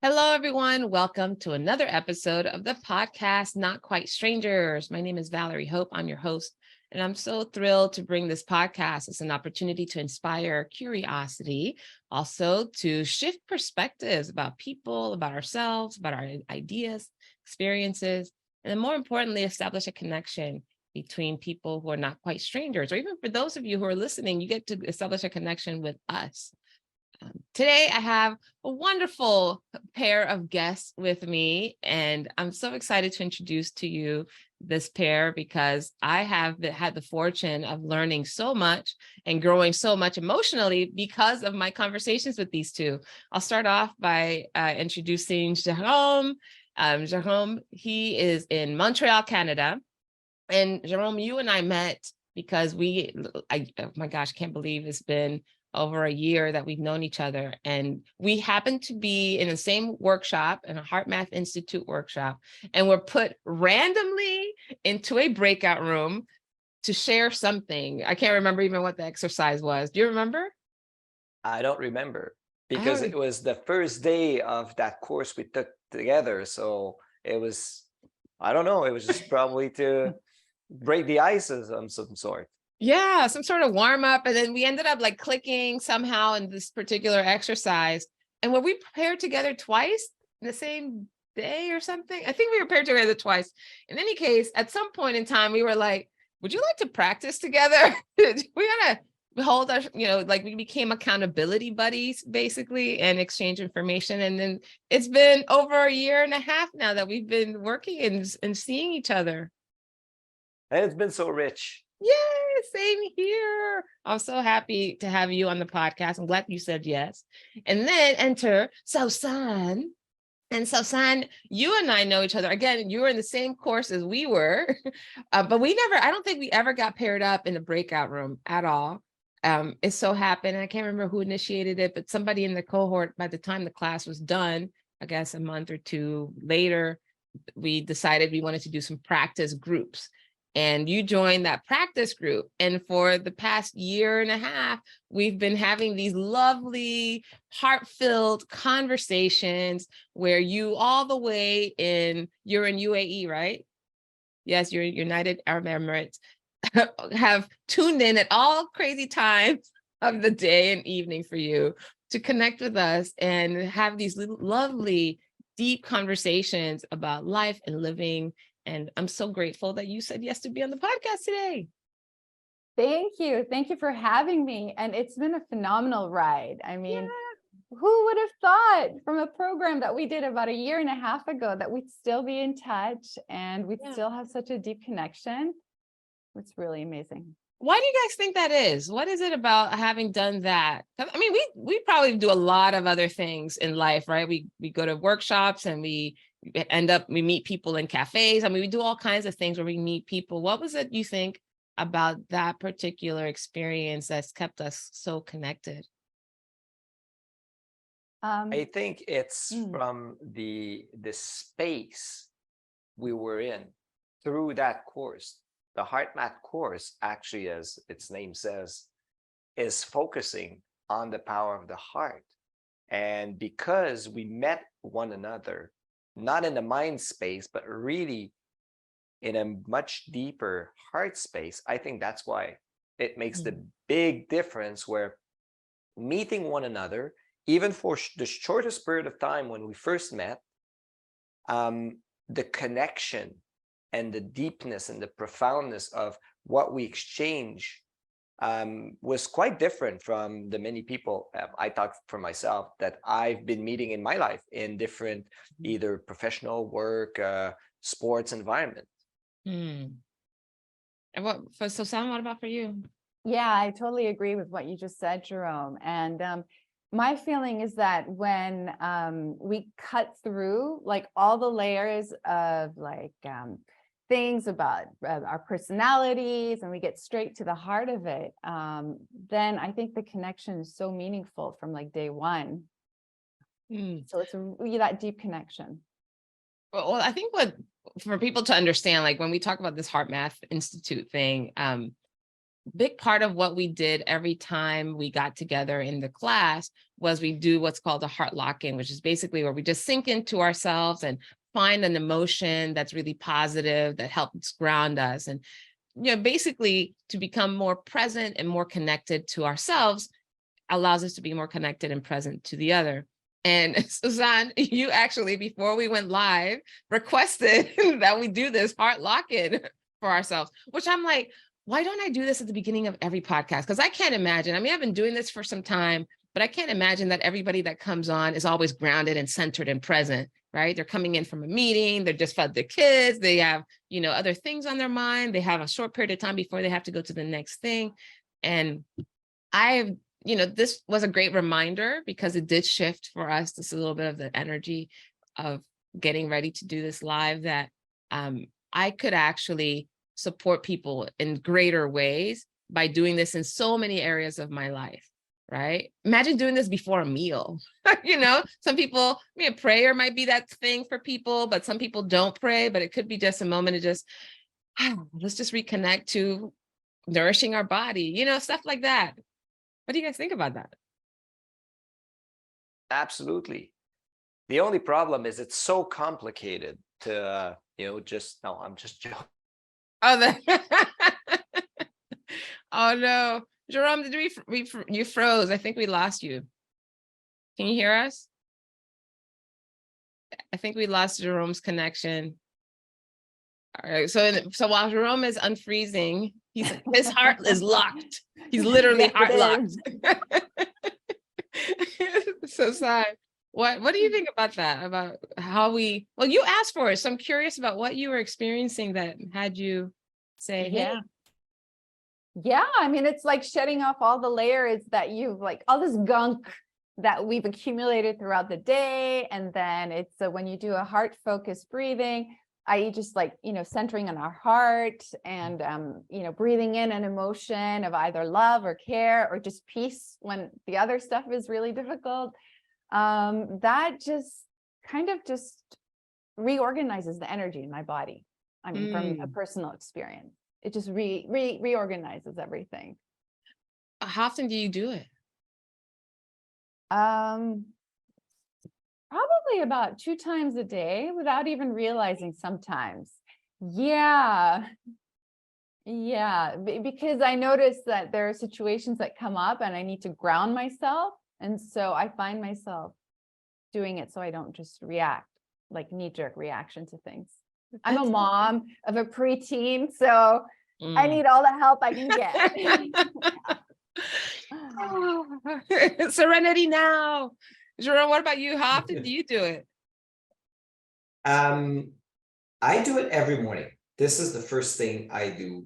Hello, everyone. Welcome to another episode of the podcast, Not Quite Strangers. My name is Valerie Hope. I'm your host, and I'm so thrilled to bring this podcast. It's an opportunity to inspire curiosity, also to shift perspectives about people, about ourselves, about our ideas, experiences, and then more importantly, establish a connection between people who are not quite strangers, or even for those of you who are listening, you get to establish a connection with us. Today, I have a wonderful pair of guests with me, and I'm so excited to introduce to you this pair because I have had the fortune of learning so much and growing so much emotionally because of my conversations with these two. I'll start off by introducing Jérôme. Jérôme, he is in Montreal, Canada. And Jérôme, you and I met because oh my gosh, I can't believe it's been over a year that we've known each other. And we happened to be in the same workshop, in a Heart Math Institute workshop, and we're put randomly into a breakout room to share something. I can't remember even what the exercise was. Do you remember? I don't remember I because don't. it was the first day of that course we took together. So it was, I don't know, it was just probably to break the ice of some sort. Yeah, some sort of warm up. And then we ended up like clicking somehow in this particular exercise. And were we paired together twice in the same day or something? I think we were paired together twice. In any case, at some point in time, we were like, would you like to practice together? We're gonna hold our, like we became accountability buddies basically and exchange information. And then it's been over a year and a half now that we've been working and seeing each other. And it's been so rich. Yay, same here. I'm so happy to have you on the podcast. I'm glad you said yes. And then enter Saoussan. And Saoussan, you and I know each other. Again, you were in the same course as we were, but I don't think we ever got paired up in the breakout room at all. It so happened, I can't remember who initiated it, but somebody in the cohort, by the time the class was done, I guess a month or two later, we decided we wanted to do some practice groups. And you joined that practice group. And for the past year and a half, we've been having these lovely, heart-filled conversations where you're in UAE, right? Yes, you're United Arab Emirates, have tuned in at all crazy times of the day and evening for you to connect with us and have these lovely, deep conversations about life and living. And I'm so grateful that you said yes to be on the podcast today. Thank you. Thank you for having me. And it's been a phenomenal ride. I mean, Yeah. who would have thought from a program that we did about a year and a half ago that we'd still be in touch and we'd still have such a deep connection? It's really amazing. Why do you guys think that is? What is it about having done that? I mean, we probably do a lot of other things in life, right? We go to workshops and we meet people in cafes. I mean, we do all kinds of things where we meet people. What was it you think about that particular experience that's kept us so connected? I think it's mm, from the space we were in through that course. The Heart Math course, actually, as its name says, is focusing on the power of the heart. And because we met one another, not in the mind space, but really in a much deeper heart space, I think that's why it makes the big difference where meeting one another, even for the shortest period of time when we first met, the connection and the deepness and the profoundness of what we exchange was quite different from the many people I talk for myself that I've been meeting in my life in different either professional work, sports environment. And Saoussan, what about for you? Yeah, I totally agree with what you just said, Jerome. And my feeling is that when we cut through like all the layers of like things about our personalities and we get straight to the heart of it, then I think the connection is so meaningful from like day one. So it's really that deep connection. Well, I think for people to understand, like when we talk about this Heart Math Institute thing, big part of what we did every time we got together in the class was we do what's called a heart lock-in, which is basically where we just sink into ourselves and find an emotion that's really positive that helps ground us. And, basically to become more present and more connected to ourselves allows us to be more connected and present to the other. And Saoussan, you actually, before we went live, requested that we do this heart lock-in for ourselves, which I'm like, why don't I do this at the beginning of every podcast? Because I can't imagine. I mean, I've been doing this for some time, but I can't imagine that everybody that comes on is always grounded and centered and present, right? They're coming in from a meeting, they're just fed their kids, they have, other things on their mind, they have a short period of time before they have to go to the next thing. And this was a great reminder because it did shift for us this a little bit of the energy of getting ready to do this live, that I could actually support people in greater ways by doing this in so many areas of my life, right? Imagine doing this before a meal. Some people, prayer might be that thing for people, but some people don't pray, but it could be just a moment of just, let's just reconnect to nourishing our body, stuff like that. What do you guys think about that? Absolutely. The only problem is it's so complicated to, I'm just joking. Oh, oh no, Jerome, did you froze? I think we lost you. Can you hear us? I think we lost Jerome's connection. All right, so while Jerome is unfreezing, his heart is locked. He's literally heart locked. So sad. What do you think about that? About how you asked for it, so I'm curious about what you were experiencing that had you say, hey. Yeah, I mean, it's like shedding off all the layers that all this gunk that we've accumulated throughout the day. And then it's when you do a heart focused breathing, i.e. just centering on our heart and, breathing in an emotion of either love or care or just peace when the other stuff is really difficult. That just kind of just reorganizes the energy in my body. I mean, from a personal experience, it just reorganizes everything. How often do you do it? Probably about 2 times a day without even realizing sometimes. Yeah, because I notice that there are situations that come up and I need to ground myself. And so I find myself doing it so I don't just react, like knee-jerk reaction to things. I'm a mom of a preteen, so I need all the help I can get. Serenity now. Jerome, what about you? How often do you do it? I do it every morning. This is the first thing I do,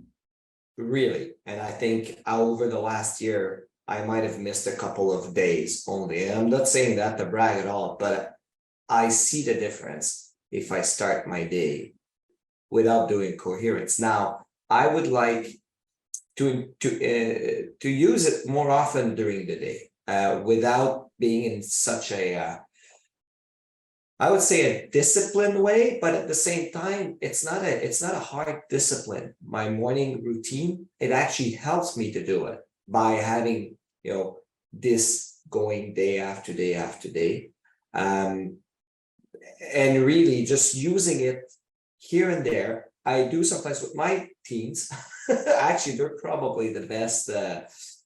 really. And I think over the last year, I might have missed a couple of days only. And I'm not saying that to brag at all, but I see the difference if I start my day without doing coherence. Now, I would like to use it more often during the day, without being in such a I would say a disciplined way, but at the same time, it's not a hard discipline. My morning routine, it actually helps me to do it by having, this going day after day after day. And really just using it here and there. I do sometimes with my teens. Actually, they're probably the best,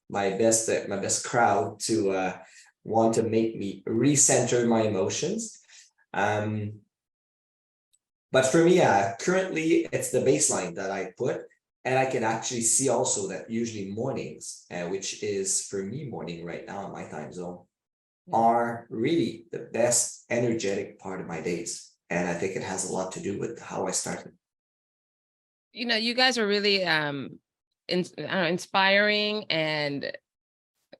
my best crowd to want to make me recenter my emotions. But for me, currently it's the baseline that I put, and I can actually see also that usually mornings, which is for me morning right now in my time zone, are really the best energetic part of my days. And I think it has a lot to do with how I started. You guys are really inspiring and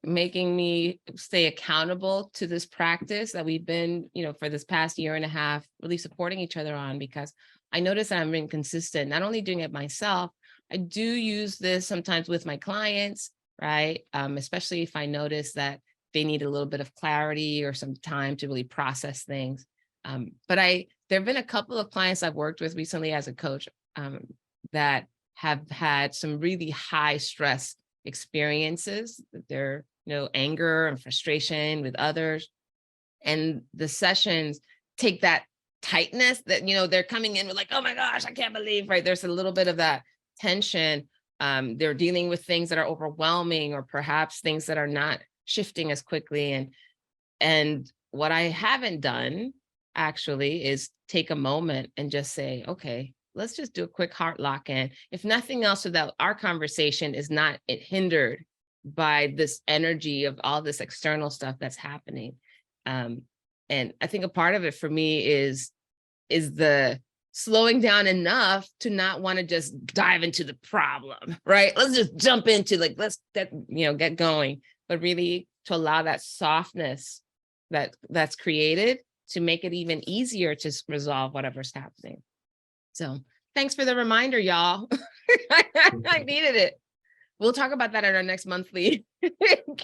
making me stay accountable to this practice that we've been, for this past year and a half, really supporting each other on, because I notice that I'm being consistent, not only doing it myself, I do use this sometimes with my clients, right? Especially if I notice that they need a little bit of clarity or some time to really process things. But there have been a couple of clients I've worked with recently as a coach that have had some really high stress experiences, their, anger and frustration with others. And the sessions take that tightness that, they're coming in with like, oh my gosh, I can't believe, right? There's a little bit of that tension. They're dealing with things that are overwhelming, or perhaps things that are not shifting as quickly. And what I haven't done actually is take a moment and just say, okay, let's just do a quick heart lock in. If nothing else, so that our conversation is not hindered by this energy of all this external stuff that's happening. And I think a part of it for me is the slowing down enough to not want to just dive into the problem, right? Let's just jump into let's get going, but really to allow that softness that's created to make it even easier to resolve whatever's happening. So thanks for the reminder, y'all. I needed it. We'll talk about that at our next monthly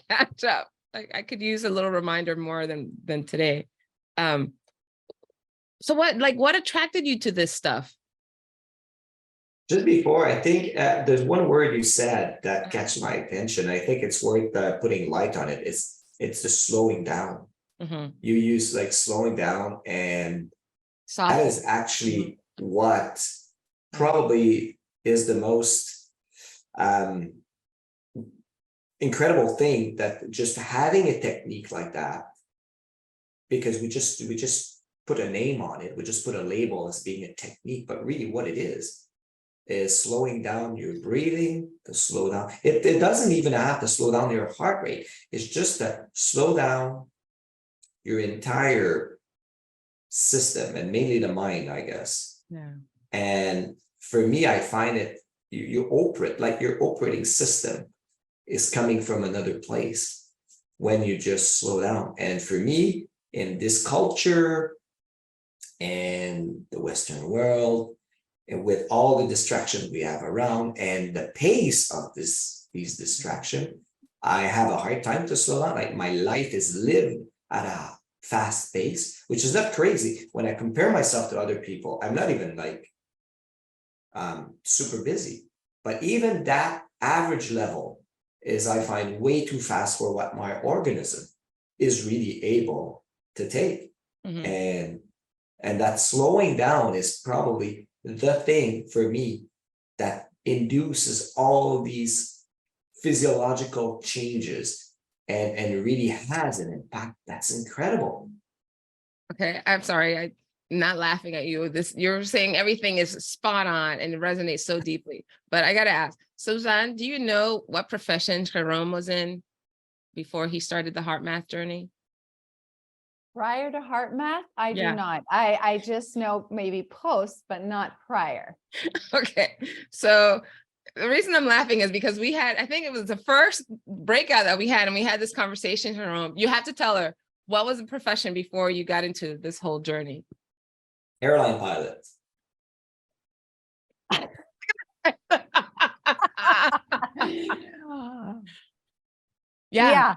catch up. I could use a little reminder more than today. So what attracted you to this stuff? Just before, I think there's one word you said that catch my attention. I think it's worth putting light on it. It's the slowing down. Mm-hmm. You use like slowing down, and that is actually what probably is the most incredible thing, that just having a technique like that, because we just put a name on it, we just put a label as being a technique, but really what it is slowing down your breathing, to slow down. It doesn't even have to slow down your heart rate. It's just to slow down your entire system, and mainly the mind, I guess. Yeah. And for me, I find it, you operate like your operating system is coming from another place when you just slow down. And for me, in this culture and the Western world, and with all the distractions we have around and the pace of these distractions, I have a hard time to slow down. Like my life is lived at a fast pace, which is not crazy. When I compare myself to other people, I'm not even like super busy, but even that average level is, I find, way too fast for what my organism is really able to take. Mm-hmm. And that slowing down is probably the thing for me that induces all these physiological changes and really has an impact that's incredible. Okay, I'm sorry, I'm not laughing at you. You're saying everything is spot on and it resonates so deeply. But I gotta ask, Saoussan, do you know what profession Jérôme was in before he started the heart math journey? Prior to heart math, I do not. I just know maybe post, but not prior. Okay, so the reason I'm laughing is because I think it was the first breakout that we had, and we had this conversation, Jérôme. You have to tell her, what was the profession before you got into this whole journey? Airline pilot. Yeah.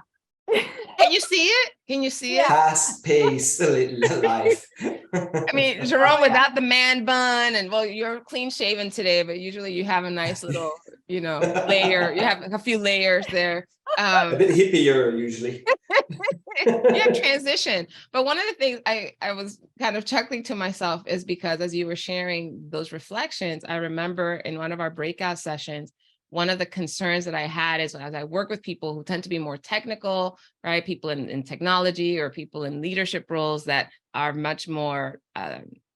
Can you see it? Can you see it? Fast-paced life. I mean, Jérôme, without the man bun, and well, you're clean shaven today, but usually you have a nice little, layer. You have a few layers there. A bit hippier usually. You have transition. But one of the things I was kind of chuckling to myself is because as you were sharing those reflections, I remember in one of our breakout sessions, one of the concerns that I had is as I work with people who tend to be more technical, right? People in technology or people in leadership roles that are much more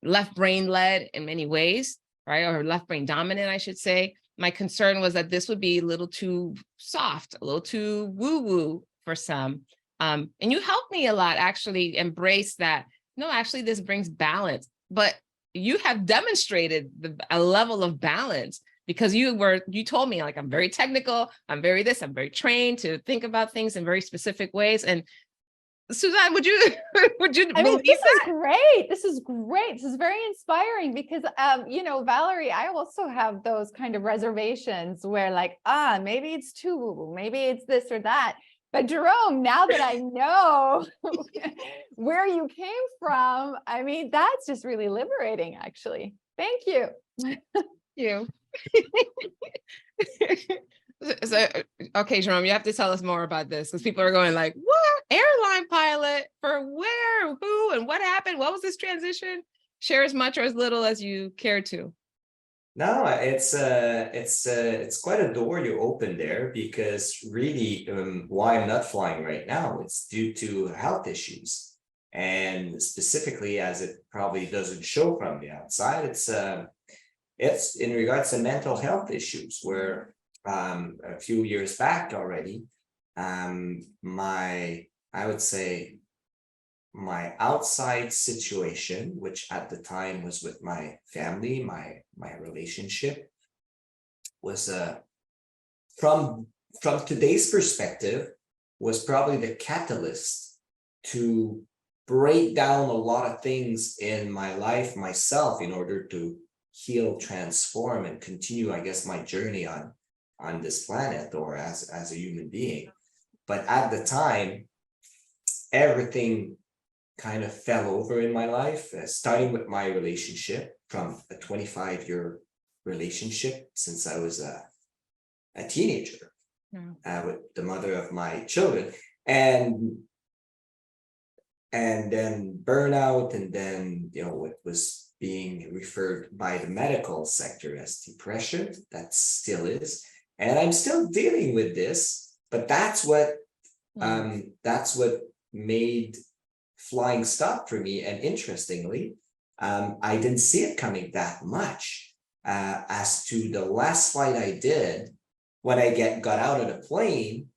left brain led in many ways, right? Or left brain dominant, I should say. My concern was that this would be a little too soft, a little too woo-woo for some. And you helped me a lot, actually embrace that. No, actually, this brings balance. But you have demonstrated a level of balance because you told me, like, I'm very technical, I'm very trained to think about things in very specific ways. And Saoussan, would you I mean, this is great. This is great. This is very inspiring because, Valerie, I also have those kind of reservations where like, maybe it's too woo-woo, maybe it's this or that. But Jérôme, now that I know where you came from, I mean, that's just really liberating, actually. Thank you. You. So, okay, Jerome, you have to tell us more about this because people are going like, what? Airline pilot for where, who, and what happened? What was this transition? Share as much or as little as you care to. No, it's quite a door you open there, because really, why I'm not flying right now, it's due to health issues. And specifically, as it probably doesn't show from the outside, it's in regards to mental health issues, where a few years back already, I would say my outside situation, which at the time was with my family, my relationship, was from today's perspective, was probably the catalyst to break down a lot of things in my life myself in order to heal, transform, and continue, I guess, my journey on this planet, or as a human being. But at the time, everything kind of fell over in my life, starting with my relationship, from a 25-year relationship since I was a teenager, with the mother of my children, and then burnout, and then what was being referred by the medical sector as depression, that still is, and I'm still dealing with this. But that's what made flying stop for me. And interestingly, I didn't see it coming that much, as to the last flight I did. When I got out of the plane,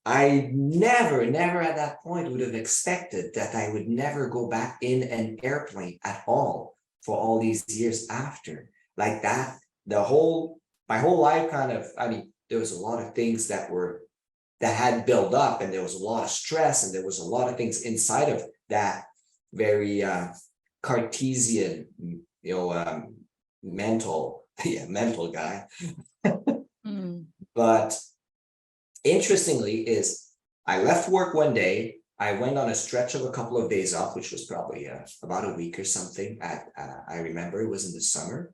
I never at that point would have expected that I would never go back in an airplane at all for all these years after. Like that, my whole life kind of, there was a lot of things that had built up, and there was a lot of stress, and there was a lot of things inside of that very Cartesian, mental guy. But interestingly is, I left work one day, I went on a stretch of a couple of days off, which was probably about a week or something. I remember it was in the summer,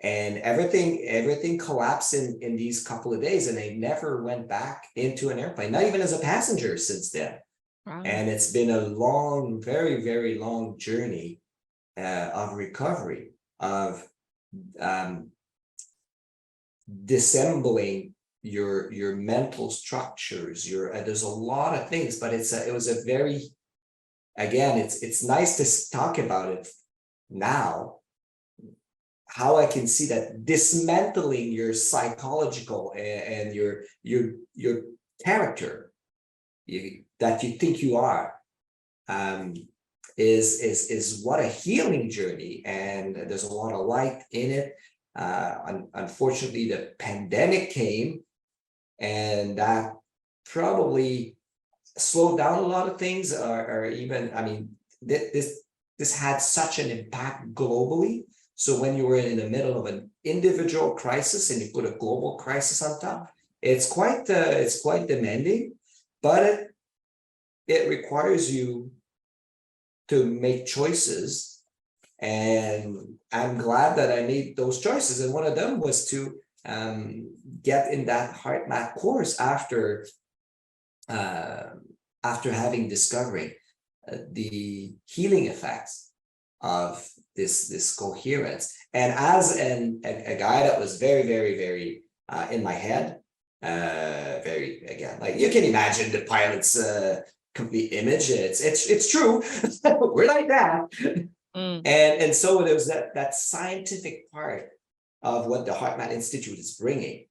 and everything collapsed in these couple of days, and I never went back into an airplane, not even as a passenger, since then. Wow. And it's been a long, very, very long journey of recovery, of dissembling your mental structures. There's a lot of things, but it was a very, again, it's nice to talk about it now, how I can see that dismantling your psychological and your character that you think you are, is what a healing journey, and there's a lot of light in it. Unfortunately, the pandemic came, and that probably slowed down a lot of things, or even, this had such an impact globally. So when you were in the middle of an individual crisis and you put a global crisis on top, it's quite demanding, but it requires you to make choices. And I'm glad that I made those choices. And one of them was to get in that heart map course after having discovered the healing effects of this coherence. And as a guy that was very, very, very in my head, very, again, like you can imagine the pilot's complete image. It's true. We're like that. And so there was that scientific part of what the HeartMath Institute is bringing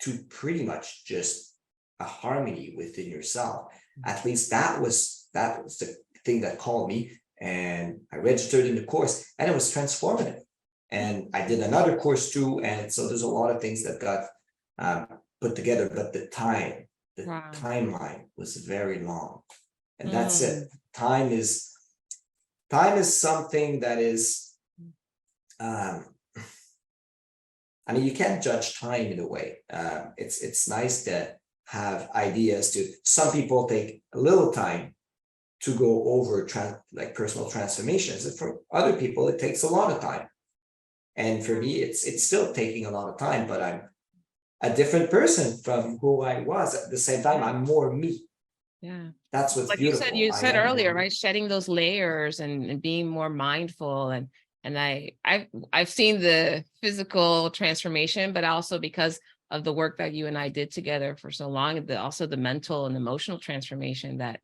to pretty much just a harmony within yourself. At least that was the thing that called me, and I registered in the course, and it was transformative. And I did another course too, and so there's a lot of things that got put together, but the timeline was very long, and that's it. Time is something that is, you can't judge time in a way. It's nice to have ideas. Some people take a little time to go over like personal transformations, and for other people it takes a lot of time. And for me, it's still taking a lot of time, but I'm a different person from who I was. At the same time, I'm more me. Yeah. That's what's Like beautiful. you I said am earlier, more me. right? Shedding those layers and being more mindful. And I've seen the physical transformation, but also because of the work that you and I did together for so long, also the mental and emotional transformation that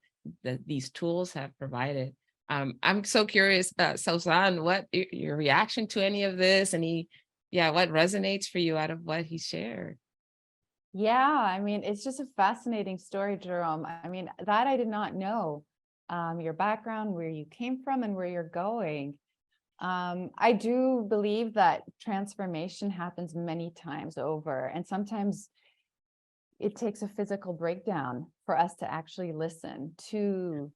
these tools have provided. I'm so curious, Saoussan, what your reaction to any of this? What resonates for you out of what he shared? Yeah, I mean, it's just a fascinating story, Jerome. I mean, that I did not know, your background, where you came from and where you're going. I do believe that transformation happens many times over, and sometimes it takes a physical breakdown for us to actually listen to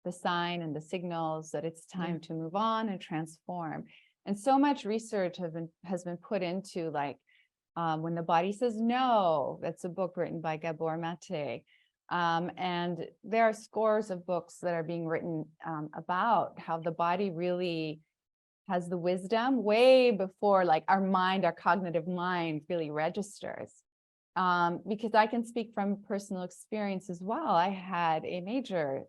the sign and the signals that it's time to move on and transform. And so much research has been put into, like, when the body says no. That's a book written by Gabor Mate. And there are scores of books that are being written about how the body really has the wisdom way before, like, our mind, our cognitive mind really registers. Because I can speak from personal experience as well. I had a major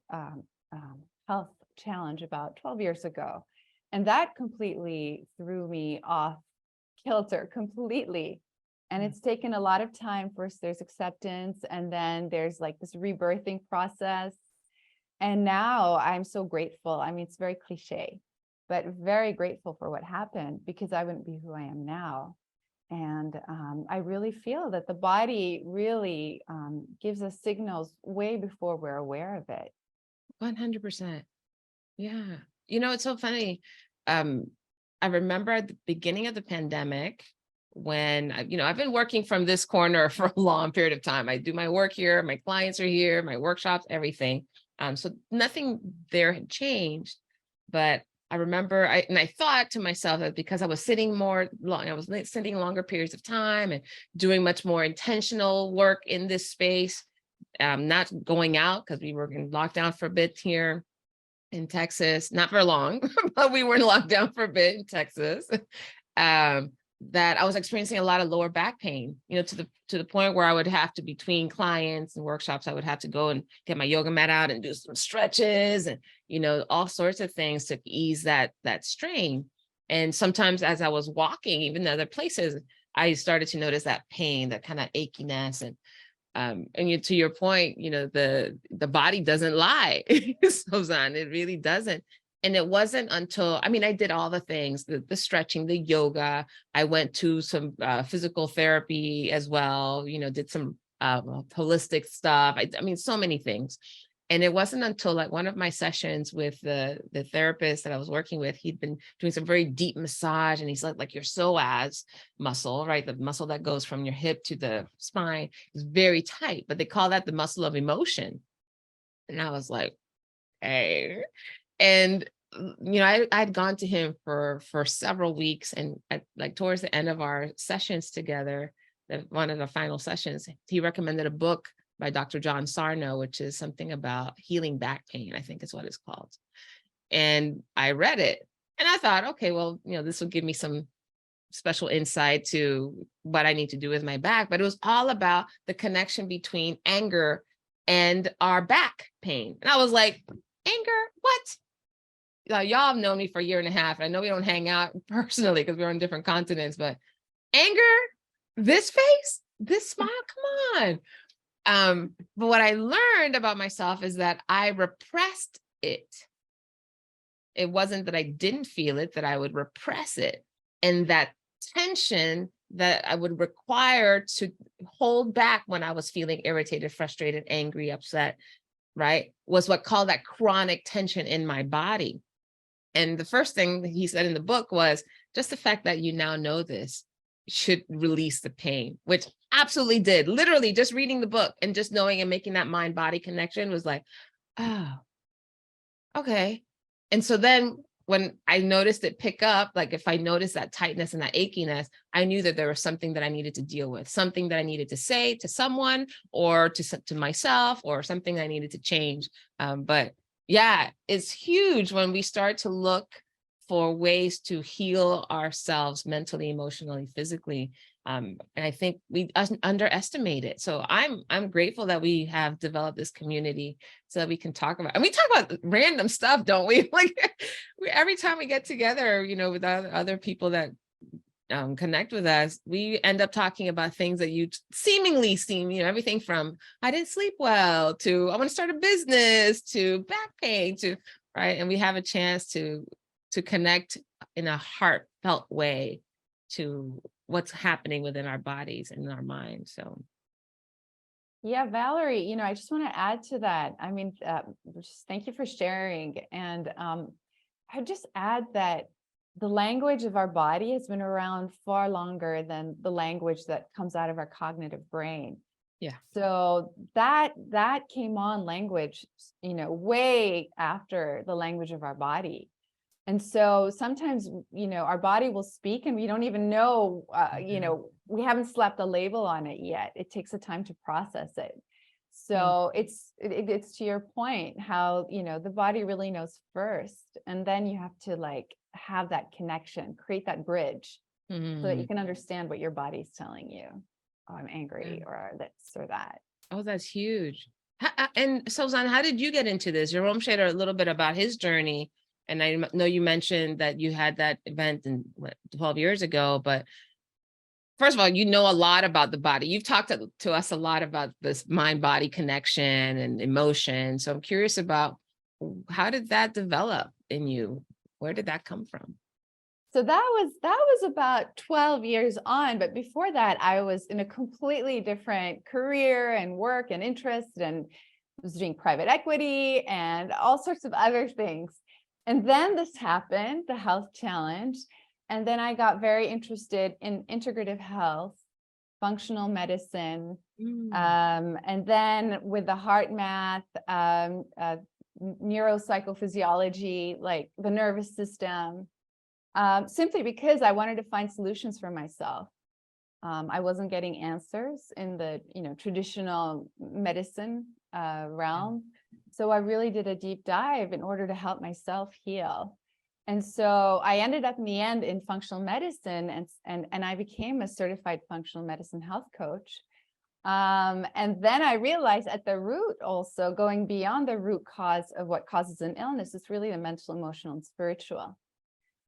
health challenge about 12 years ago, and that completely threw me off kilter completely. And it's taken a lot of time. First, there's acceptance, and then there's like this rebirthing process. And now I'm so grateful. I mean, it's very cliche, but very grateful for what happened, because I wouldn't be who I am now. And I really feel that the body really gives us signals way before we're aware of it. 100%. Yeah. It's so funny. I remember at the beginning of the pandemic, when I've been working from this corner for a long period of time. I do my work here, my clients are here, my workshops, everything. So nothing there had changed. But I remember I thought to myself that because I was sitting sitting longer periods of time and doing much more intentional work in this space, not going out, because we were in lockdown for a bit here in Texas, not for long, but we were in lockdown for a bit in Texas. That I was experiencing a lot of lower back pain, to the point where I would have to, between clients and workshops, I would have to go and get my yoga mat out and do some stretches and, all sorts of things to ease that strain. And sometimes as I was walking, even other places, I started to notice that pain, that kind of achiness. And to your point, the body doesn't lie, Saoussan, it really doesn't. And it wasn't until, I did all the things, the stretching, the yoga. I went to some physical therapy as well, did some holistic stuff. So many things. And it wasn't until, like, one of my sessions with the therapist that I was working with, he'd been doing some very deep massage, and he's like your psoas muscle, right? The muscle that goes from your hip to the spine is very tight, but they call that the muscle of emotion. And I was like, hey. And I'd gone to him for several weeks, and towards the end of our sessions together, one of the final sessions, he recommended a book by Dr. John Sarno, which is something about healing back pain, I think is what it's called. And I read it, and I thought, okay, well, this will give me some special insight to what I need to do with my back. But it was all about the connection between anger and our back pain. And I was like, anger? What? Y'all have known me for a year and a half. I know we don't hang out personally because we're on different continents, but anger, this face, this smile, come on. But what I learned about myself is that I repressed it. It wasn't that I didn't feel it, that I would repress it. And that tension that I would require to hold back when I was feeling irritated, frustrated, angry, upset, right, was what called that chronic tension in my body. And the first thing that he said in the book was, just the fact that you now know this should release the pain, which absolutely did. Literally just reading the book and just knowing and making that mind-body connection was like, oh, okay. And so then when I noticed it pick up, like if I noticed that tightness and that achiness, I knew that there was something that I needed to deal with, something that I needed to say to someone or to myself, or something I needed to change. But yeah, it's huge when we start to look for ways to heal ourselves mentally, emotionally, physically. And I think we underestimate it. So I'm grateful that we have developed this community so that we can talk about, and we talk about random stuff, don't we? Like every time we get together, with other people that connect with us, we end up talking about things that you seemingly seem, everything from I didn't sleep well to I want to start a business to back pain to, right? And we have a chance to connect in a heartfelt way to what's happening within our bodies and in our minds. So yeah, Valerie, I just want to add to that. I mean, just thank you for sharing. And I would just add that the language of our body has been around far longer than the language that comes out of our cognitive brain. Yeah. So that came on language, way after the language of our body. And so sometimes, our body will speak and we don't even know, we haven't slapped a label on it yet. It takes a time to process it. So it's to your point, how, the body really knows first, and then you have to have that connection, create that bridge so that you can understand what your body's telling you. Oh, I'm angry or this or that. Oh, that's huge. And Saoussan, how did you get into this? Jerome shared a little bit about his journey. And I know you mentioned that you had that event 12 years ago, but first of all, you know a lot about the body. You've talked to us a lot about this mind-body connection and emotion. So I'm curious about how did that develop in you? Where did that come from? So that was about 12 years on. But before that, I was in a completely different career and work and interest, and was doing private equity and all sorts of other things. And then this happened, the health challenge. And then I got very interested in integrative health, functional medicine. And then with the heart math, neuropsychophysiology, like the nervous system, simply because I wanted to find solutions for myself. I wasn't getting answers in the traditional medicine realm. So I really did a deep dive in order to help myself heal. And so I ended up in the end in functional medicine, and I became a certified functional medicine health coach. And then I realized at the root, also going beyond the root cause of what causes an illness, is really the mental, emotional, and spiritual.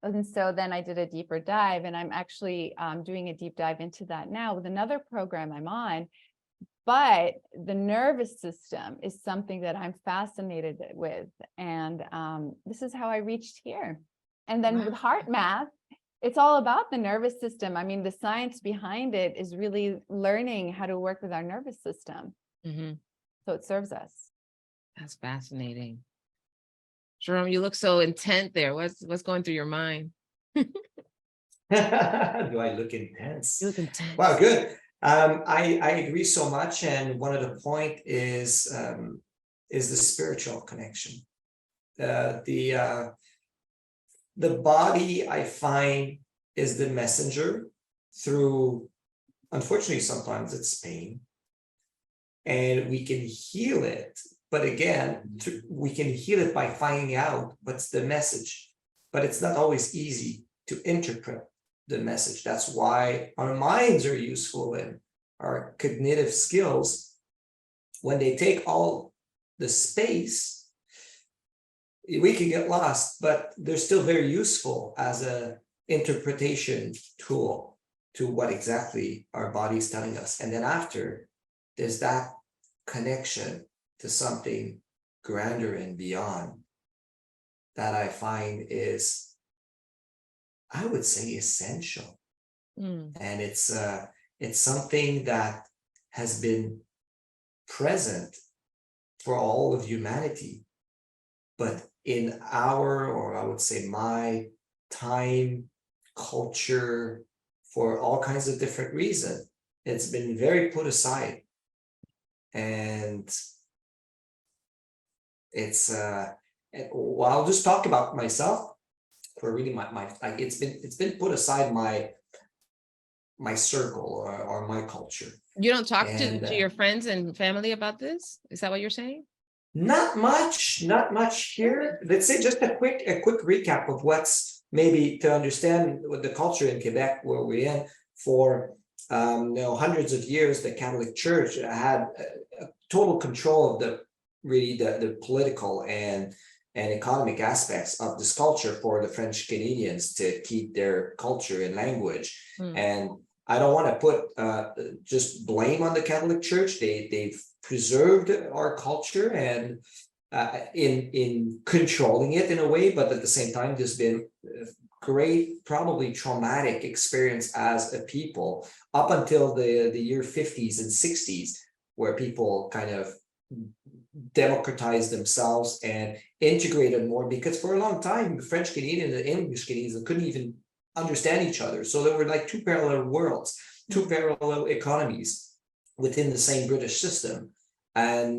And so then I did a deeper dive, and I'm actually doing a deep dive into that now with another program I'm on. But the nervous system is something that I'm fascinated with. And this is how I reached here. And then with heart math, it's all about the nervous system. I mean, the science behind it is really learning how to work with our nervous system. So it serves us. That's fascinating. Jerome, you look so intent there. What's going through your mind? Do I look intense? You look intense. Wow, good. I agree so much, and one of the point is the spiritual connection. The body, I find, is the messenger through, unfortunately, sometimes it's pain, and we can heal it. But again, we can heal it by finding out what's the message, but it's not always easy to interpret the message. That's why our minds are useful, and our cognitive skills, when they take all the space, we can get lost, but they're still very useful as a interpretation tool to what exactly our body is telling us. And then after, there's that connection to something grander and beyond that I find is, I would say, essential. And it's something that has been present for all of humanity, but in our, or I would say my time, culture, for all kinds of different reasons, it's been very put aside. And it's well, I'll just talk about myself. For really my like it's been put aside my circle or my culture. You don't talk to your friends and family about this? Is that what you're saying? Not much here. Let's say just a quick recap of what's maybe to understand what the culture in Quebec where we're in for hundreds of years, the Catholic Church had a total control of the political and economic aspects of this culture for the French Canadians to keep their culture and language. And I don't want to put just blame on the Catholic Church. They've preserved our culture and in controlling it in a way, but at the same time, there's been great, probably traumatic experience as a people up until the year 50s and 60s, where people kind of democratized themselves and integrated more, because for a long time, the French Canadians and English Canadians couldn't even understand each other. So there were like two parallel worlds, two parallel economies within the same British system. And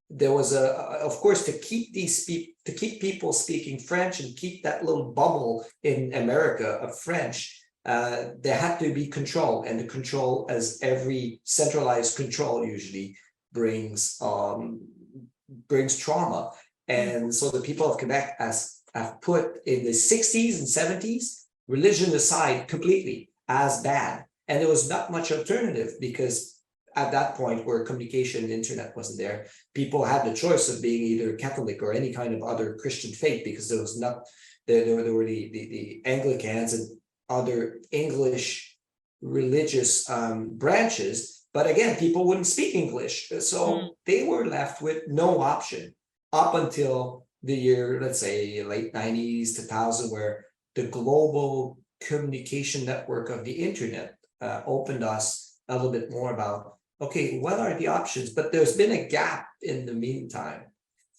there was of course, to keep people speaking French and keep that little bubble in America of French, there had to be control, and the control, as every centralized control usually brings trauma. And so the people of Quebec have put in the 60s and 70s religion aside completely as bad, and there was not much alternative, because at that point where communication and internet wasn't there, people had the choice of being either Catholic or any kind of other Christian faith, because there was not there were the Anglicans and other English religious branches, but again, people wouldn't speak English, so they were left with no option up until the year, let's say, late 90s, 2000, where the global communication network of the internet opened us a little bit more about, okay, what are the options? But there's been a gap in the meantime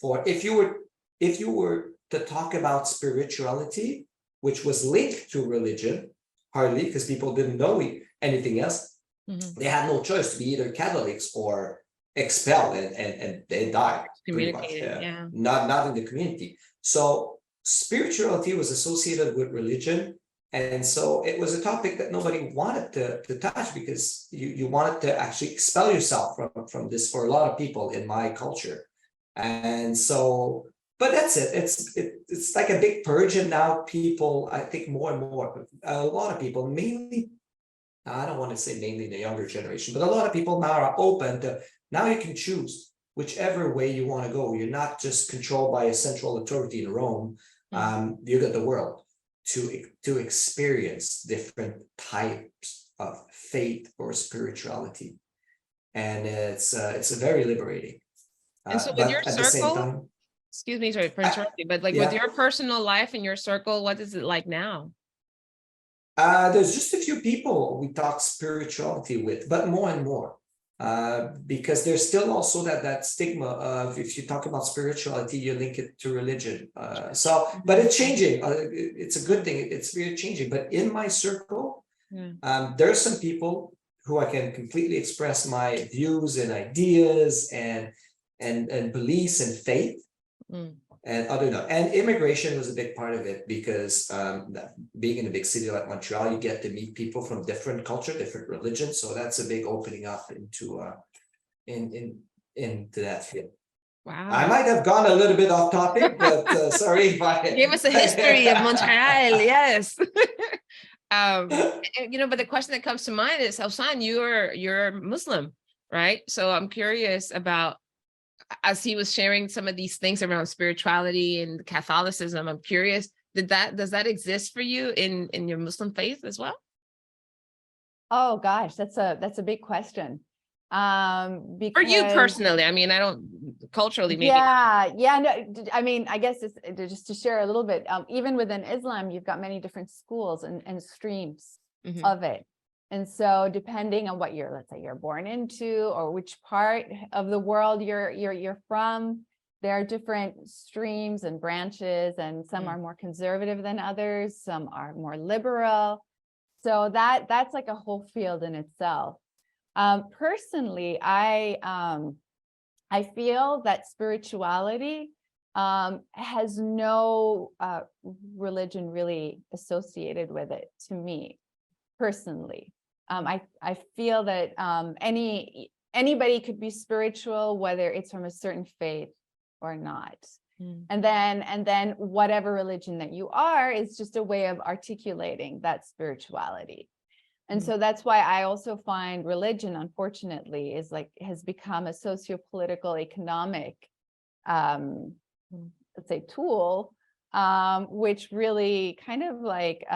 for if you were to talk about spirituality, which was linked to religion, hardly, because people didn't know anything else. They had no choice to be either Catholics or expelled, and they died pretty much. Not in the community. So spirituality was associated with religion. And so it was a topic that nobody wanted to touch, because you wanted to actually expel yourself from this for a lot of people in my culture. And so, but that's it. It's like a big purge. And now people, I think more and more, a lot of people, mainly, I don't want to say mainly the younger generation, but a lot of people now are open to, now you can choose whichever way you want to go. You're not just controlled by a central authority in Rome. You got the world to experience different types of faith or spirituality, and it's very liberating. And so with your circle, time, excuse me, sorry for interrupting, but like with your personal life and your circle, what is it like now? There's just a few people we talk spirituality with, but more and more. Because there's still also that stigma of, if you talk about spirituality, you link it to religion. But it's changing. It's a good thing. It's really changing. But in my circle, there are some people who I can completely express my views and ideas and beliefs and faith. And other than, and immigration was a big part of it, because being in a big city like Montreal, you get to meet people from different culture, different religions. So that's a big opening up into that field. Wow. I might have gone a little bit off topic, but sorry if I gave us a history of Montreal. Yes. But the question that comes to mind is, Saoussan, you're Muslim, right? So I'm curious about, as he was sharing some of these things around spirituality and Catholicism, I'm curious, does that exist for you in your Muslim faith as well? Oh gosh, that's a big question. Because, for you personally, I mean, I don't culturally maybe. No, I mean, I guess it's just to share a little bit. Even within Islam, you've got many different schools and streams of it. And so depending on what let's say you're born into, or which part of the world you're from, there are different streams and branches, and some are more conservative than others, some are more liberal. So that's like a whole field in itself. Personally, I feel that spirituality has no religion really associated with it, to me personally. I feel that anybody could be spiritual, whether it's from a certain faith or not. And then whatever religion that you are is just a way of articulating that spirituality. And so that's why I also find religion, unfortunately, is like has become a socio-political, economic, let's say, tool, which really kind of like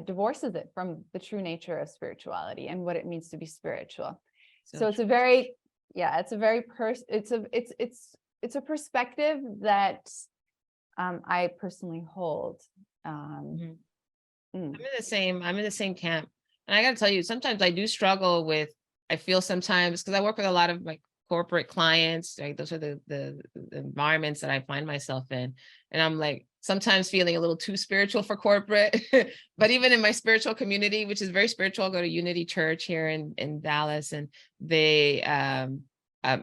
divorces it from the true nature of spirituality and what it means to be spiritual. So it's a very, it's a very it's a perspective that I personally hold. I'm in the same camp. And I got to tell you, sometimes I do struggle with, I feel sometimes, because I work with a lot of like corporate clients, right? Those are the environments that I find myself in. And I'm like, sometimes feeling a little too spiritual for corporate, but even in my spiritual community, which is very spiritual, I go to Unity Church here in Dallas, and they,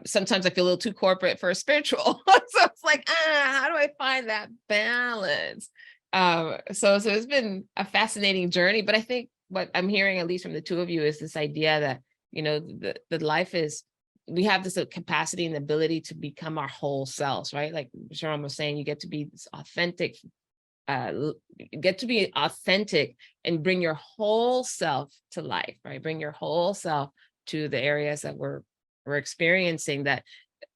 sometimes I feel a little too corporate for spiritual. So it's like, how do I find that balance? So it's been a fascinating journey, but I think what I'm hearing, at least from the two of you, is this idea that, you know, the life is, we have this capacity and ability to become our whole selves, right? Like Jerome was saying, you get to be this authentic, and bring your whole self to life, right? Bring your whole self to the areas that we're experiencing, that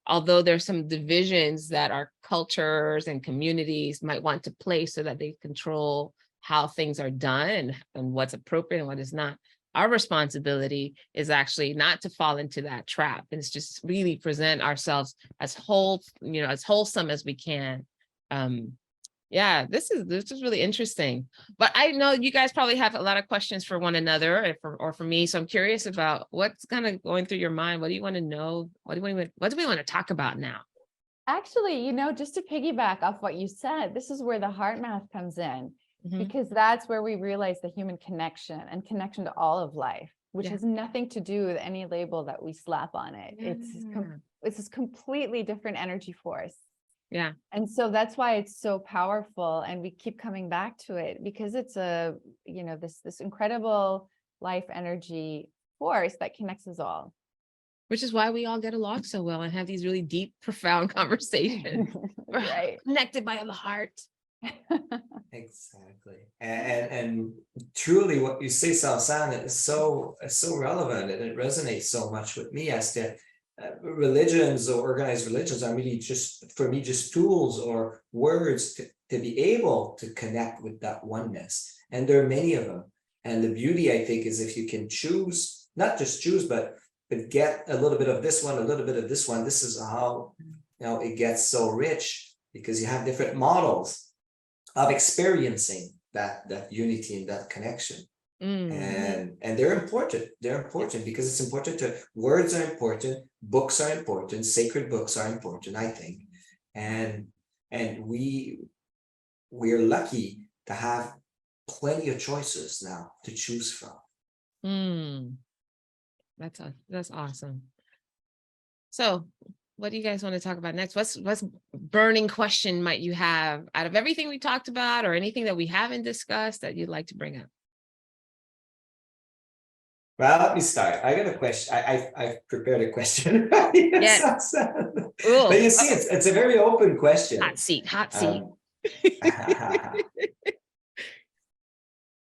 although there's some divisions that our cultures and communities might want to place so that they control how things are done and what's appropriate and what is not, our responsibility is actually not to fall into that trap. And it's just really present ourselves as whole, you know, as wholesome as we can. Yeah, this is really interesting. But I know you guys probably have a lot of questions for one another or for me. So I'm curious about what's kind of going through your mind. What do you want to know? What do we want to talk about now? Actually, you know, just to piggyback off what you said, this is where the heart math comes in, because that's where we realize the human connection and connection to all of life, which has nothing to do with any label that we slap on it. It's this completely different energy force. Yeah. And so that's why it's so powerful. And we keep coming back to it because it's a, you know, this incredible life energy force that connects us all. Which is why we all get along so well and have these really deep, profound conversations. Right. Connected by the heart. Exactly. And truly what you say, Saoussan, is so relevant, and it resonates so much with me as to religions or organized religions are really just, for me, just tools or words to be able to connect with that oneness. And there are many of them. And the beauty, I think, is if you can choose, not just choose, but get a little bit of this one, a little bit of this one. This is how, you know, it gets so rich, because you have different models of experiencing that unity and that connection. And they're important. They're important because it's important to, words are important, books are important, sacred books are important, I think. And we're lucky to have plenty of choices now to choose from. That's awesome. So what do you guys want to talk about next? What's burning question might you have out of everything we talked about, or anything that we haven't discussed that you'd like to bring up? Well, let me start. I got a question. I've prepared a question. Yes. But you see, it's a very open question. Hot seat.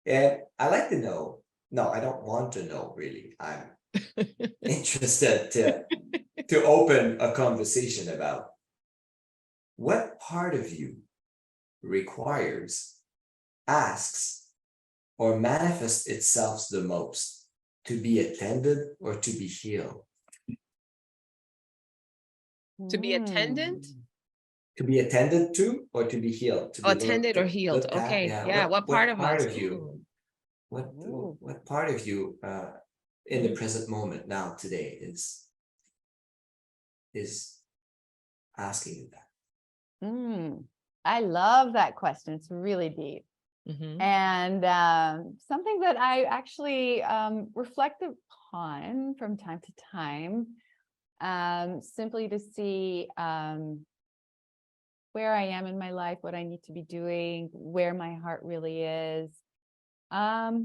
And I like to know. No, I don't want to know, really. I'm interested to open a conversation about what part of you requires, asks, or manifests itself the most, to be attended or to be healed? To be attendant? To be attended to or to be healed? To be attended or healed. Okay. Yeah. What part of us? You? What part of you in the present moment now today is asking you that? I love that question. It's really deep. And something that I actually reflect upon from time to time, simply to see where I am in my life, what I need to be doing, where my heart really is. I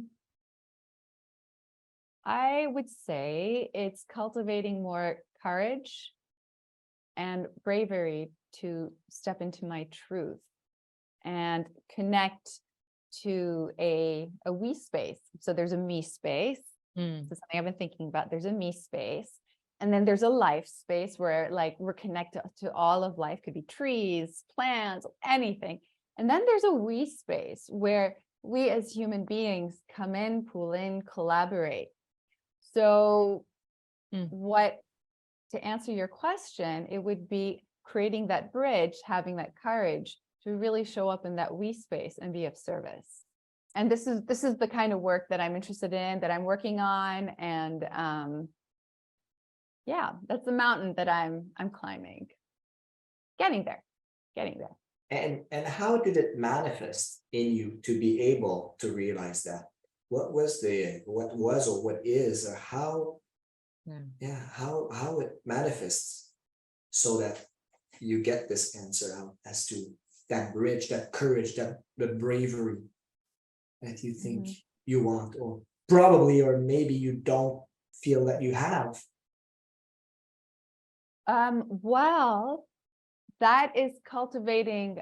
would say it's cultivating more courage and bravery to step into my truth and connect to a we space. So there's a me space. Mm. So something I've been thinking about. There's a me space. And then there's a life space where like we're connected to all of life, could be trees, plants, anything. And then there's a we space where we as human beings come in, pull in, collaborate. So what, to answer your question, it would be creating that bridge, having that courage to really show up in that we space and be of service. And this is the kind of work that I'm interested in, that I'm working on. And yeah, that's the mountain that I'm climbing. Getting there. And how did it manifest in you to be able to realize that? What was or what is, or how, how it manifests so that you get this answer out as to that bridge, that courage, that the bravery that you think you want, or probably, or maybe you don't feel that you have. Well, that is cultivating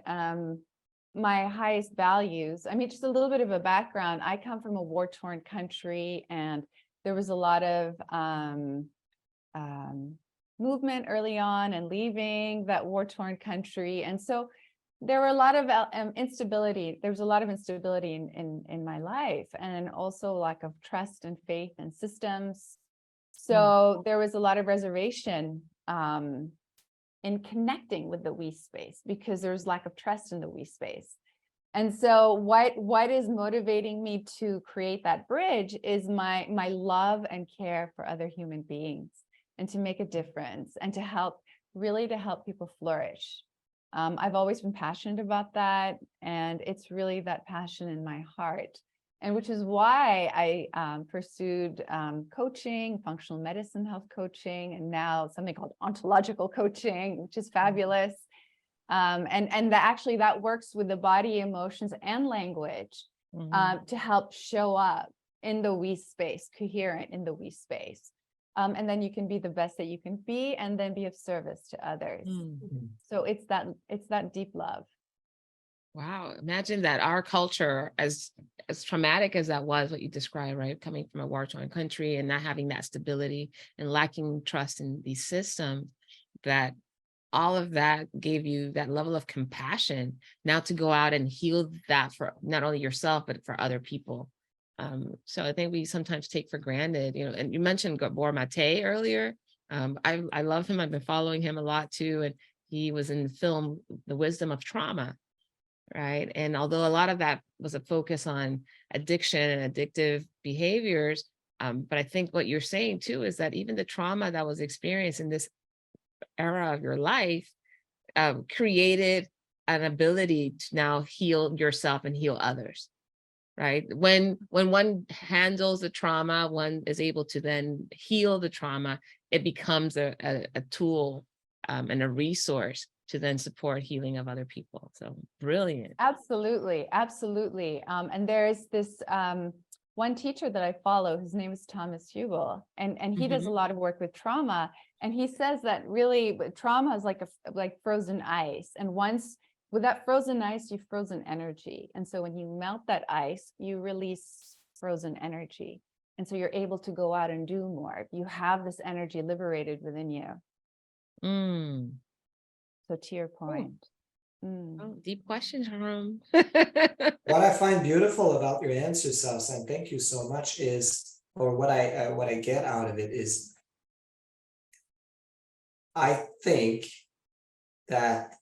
my highest values. I mean, just a little bit of a background. I come from a war-torn country, and there was a lot of movement early on and leaving that war-torn country. And so there were a lot of instability. There was a lot of instability in my life, and also lack of trust and faith in systems. So there was a lot of reservation in connecting with the we space, because there's lack of trust in the we space. And so what is motivating me to create that bridge is my love and care for other human beings, and to make a difference, and to help people flourish. I've always been passionate about that, and it's really that passion in my heart, and which is why I pursued coaching, functional medicine, health coaching, and now something called ontological coaching, which is fabulous. And actually that works with the body, emotions, and language to help show up in the we space, coherent in the we space. And then you can be the best that you can be, and then be of service to others. So it's that deep love. Wow. Imagine that our culture, as traumatic as that was, what you described, right? Coming from a war-torn country and not having that stability and lacking trust in these systems, that all of that gave you that level of compassion now to go out and heal that for not only yourself, but for other people. So I think we sometimes take for granted, and you mentioned Gabor Mate earlier. I love him. I've been following him a lot too. And he was in the film, The Wisdom of Trauma. Right. And although a lot of that was a focus on addiction and addictive behaviors, but I think what you're saying too is that even the trauma that was experienced in this era of your life created an ability to now heal yourself and heal others. Right. When one handles the trauma, one is able to then heal the trauma. It becomes a tool and a resource to then support healing of other people. So brilliant. Absolutely. And there's this one teacher that I follow, his name is Thomas Hugel, and he does a lot of work with trauma. And he says that really trauma is like frozen ice. And once with that frozen ice, you've frozen energy. And so when you melt that ice, you release frozen energy. And so you're able to go out and do more. You have this energy liberated within you. So to your point. Oh, deep question, Jerome. What I find beautiful about your answer, Saoussan, thank you so much, is, or what I get out of it is, I think that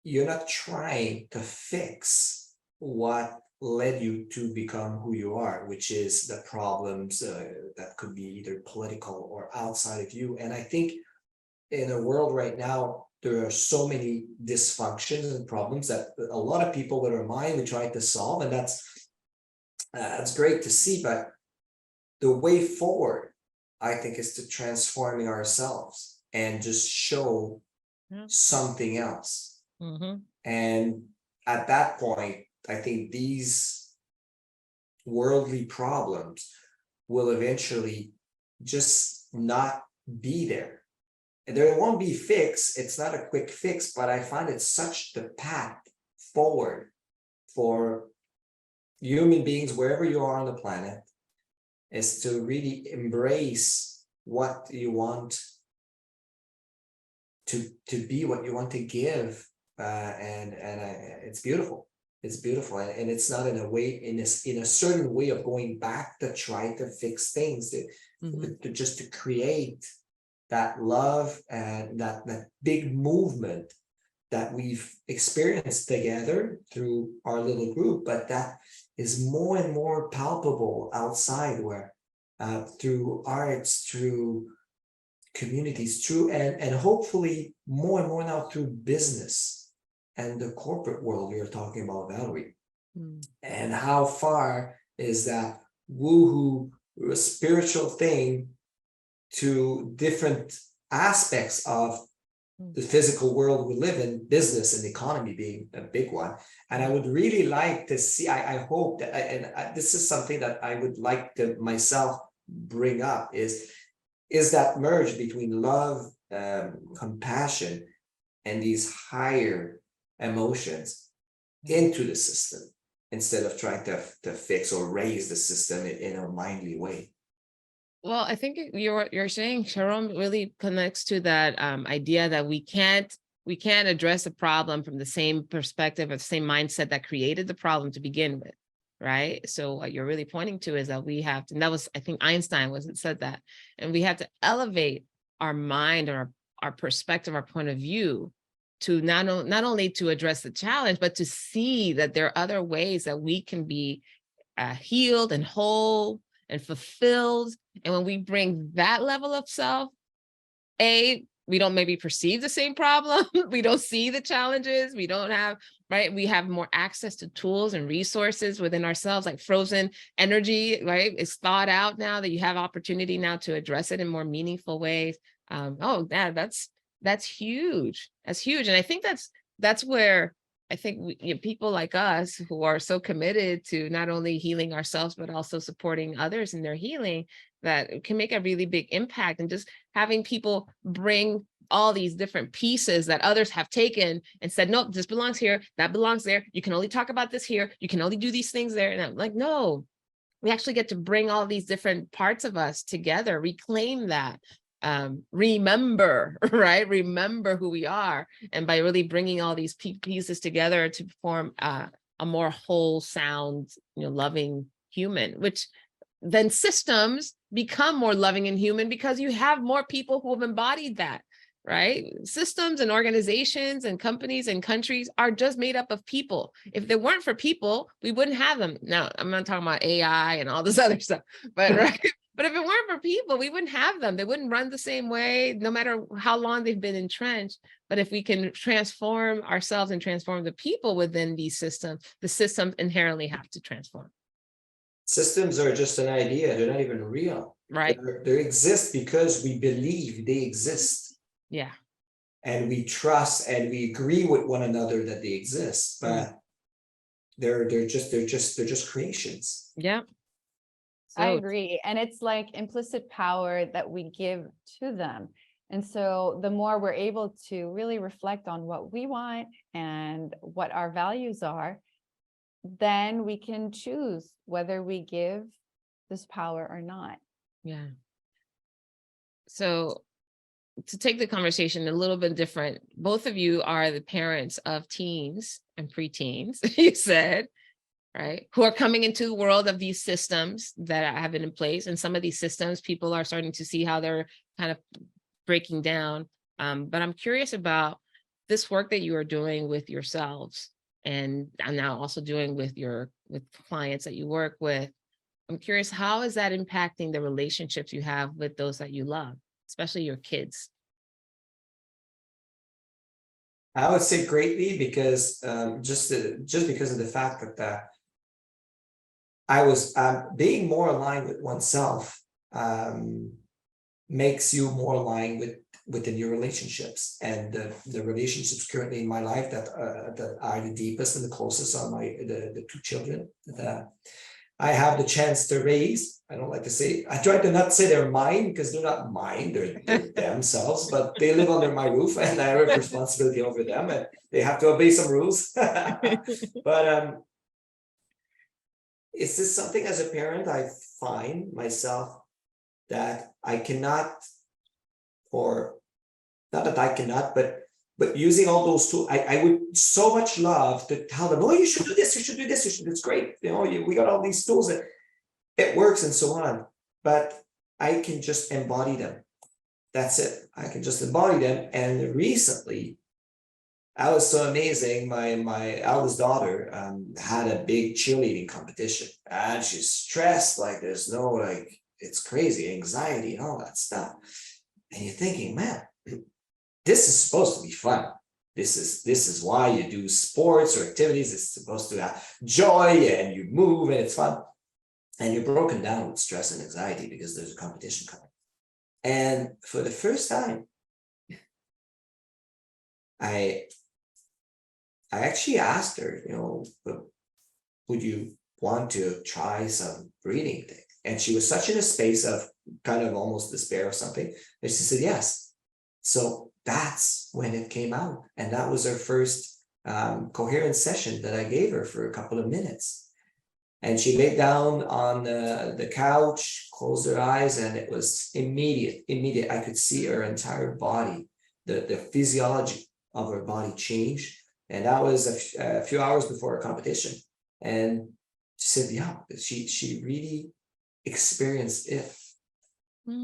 you're not trying to fix what led you to become who you are, which is the problems that could be either political or outside of you. And I think in a world right now, there are so many dysfunctions and problems that a lot of people with our mind, we try to solve, and that's great to see. But the way forward, I think, is to transforming ourselves and just show something else. And at that point, I think these worldly problems will eventually just not be there. there won't be fix. It's not a quick fix, but I find it's such the path forward for human beings, wherever you are on the planet, is to really embrace what you want to be, what you want to give, and it's beautiful. It's beautiful, and it's not in a way, in a certain way of going back to try to fix things, to just to create that love and that big movement that we've experienced together through our little group, but that is more and more palpable outside, where through arts, through communities, through and hopefully more and more now through business and the corporate world we were talking about, Valerie. And how far is that woohoo spiritual thing to different aspects of the physical world we live in, business and economy being a big one. And I would really like to see, I hope that, this is something that I would like to myself bring up, is that merge between love, compassion, and these higher emotions into the system, instead of trying to fix or raise the system in a mindly way. Well, I think you're saying, Jerome, really connects to that idea that we can't address a problem from the same perspective or the same mindset that created the problem to begin with, right? So what you're really pointing to is that we have to, and that was, I think Einstein said that, and we have to elevate our mind or our perspective, our point of view, to not only to address the challenge, but to see that there are other ways that we can be healed and whole and fulfilled. And when we bring that level of self, we don't maybe perceive the same problem. We don't see the challenges. We don't have, right? We have more access to tools and resources within ourselves, like frozen energy, right? It's thought out now that you have opportunity now to address it in more meaningful ways. That's huge. That's huge. And I think that's where I think people like us who are so committed to not only healing ourselves, but also supporting others in their healing, that can make a really big impact. And just having people bring all these different pieces that others have taken and said, nope, this belongs here, that belongs there. You can only talk about this here. You can only do these things there. And I'm like, no, we actually get to bring all these different parts of us together, reclaim that. Remember, right? Remember who we are. And by really bringing all these pieces together to form a more whole, sound, loving human, which then systems become more loving and human because you have more people who have embodied that, right? Systems and organizations and companies and countries are just made up of people. If they weren't for people, we wouldn't have them. Now, I'm not talking about AI and all this other stuff, but right. But if it weren't for people, we wouldn't have them. They wouldn't run the same way, no matter how long they've been entrenched. But if we can transform ourselves and transform the people within these systems, the systems inherently have to transform. Systems are just an idea. They're not even real. Right. They exist because we believe they exist. Yeah. And we trust and we agree with one another that they exist, but they're just creations. Yeah. I agree. And it's like implicit power that we give to them. And so the more we're able to really reflect on what we want and what our values are, then we can choose whether we give this power or not. Yeah. So to take the conversation a little bit different, both of you are the parents of teens and preteens, you said, right? Who are coming into the world of these systems that have been in place. And some of these systems, people are starting to see how they're kind of breaking down. But I'm curious about this work that you are doing with yourselves, and I'm now also doing with clients that you work with. I'm curious, how is that impacting the relationships you have with those that you love, especially your kids? I would say greatly, because just because of the fact that I was being more aligned with oneself makes you more aligned within your relationships, and the relationships currently in my life that are the deepest and the closest are the two children. I have the chance to raise. I don't like to say, I try to not say they're mine because they're not mine, they're themselves, but they live under my roof and I have responsibility over them and they have to obey some rules. But is this something as a parent I find myself that I cannot, or not that I cannot, but using all those tools, I would so much love to tell them, oh, you should do this, you should do this, it's great. You know, we got all these tools that it works and so on, but I can just embody them. That's it. I can just embody them. And recently, I was so amazing. My eldest daughter had a big cheerleading competition and she's stressed like there's no, like, it's crazy, anxiety and all that stuff. And you're thinking, man, this is supposed to be fun. This is why you do sports or activities. It's supposed to have joy and you move and it's fun. And you're broken down with stress and anxiety because there's a competition coming. And for the first time, I actually asked her, you know, would you want to try some breathing thing? And she was such in a space of kind of almost despair or something. And she said, yes. So that's when it came out. And that was her first coherent session that I gave her for a couple of minutes. And she laid down on the couch, closed her eyes, and it was immediate. I could see her entire body, the physiology of her body change. And that was a few hours before a competition. And she said, yeah, she really experienced it.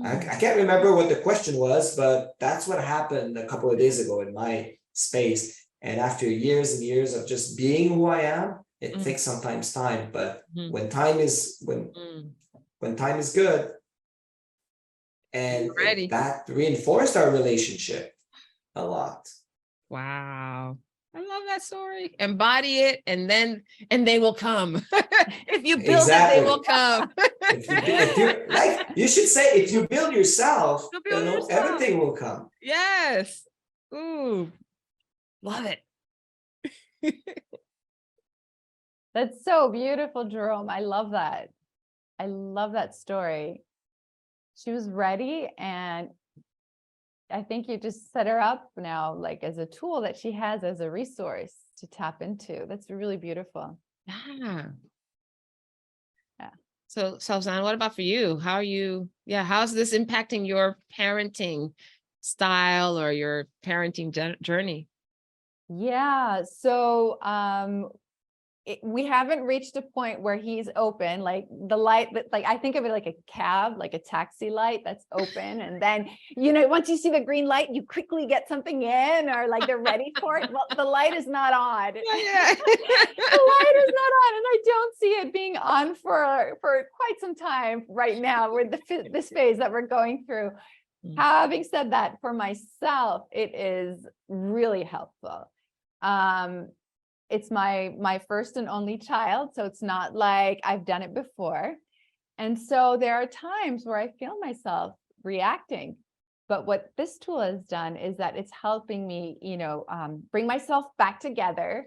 I can't remember what the question was, but that's what happened a couple of days ago in my space. And after years and years of just being who I am, it takes sometimes time, but when time is when time is good, and that reinforced our relationship a lot. Wow. I love that story. Embody it, and they will come. If you build it, they will come. You should say, if you build yourself, yourself. Everything will come. Yes. Ooh, love it. That's so beautiful, Jerome. I love that. I love that story. She was ready, and I think you just set her up now, like as a tool that she has as a resource to tap into. That's really beautiful. Yeah. Yeah. So, Saoussan, what about for you? How are you? Yeah. How's this impacting your parenting style or your parenting journey? Yeah. So, we haven't reached a point where he's open, like the light, like I think of it like a cab, like a taxi light that's open. And then, once you see the green light, you quickly get something in, or like they're ready for it. Well, the light is not on. Yeah. The light is not on. And I don't see it being on for quite some time right now with this phase that we're going through. Having said that, for myself, it is really helpful. It's my first and only child, so it's not like I've done it before. And so there are times where I feel myself reacting. But what this tool has done is that it's helping me, bring myself back together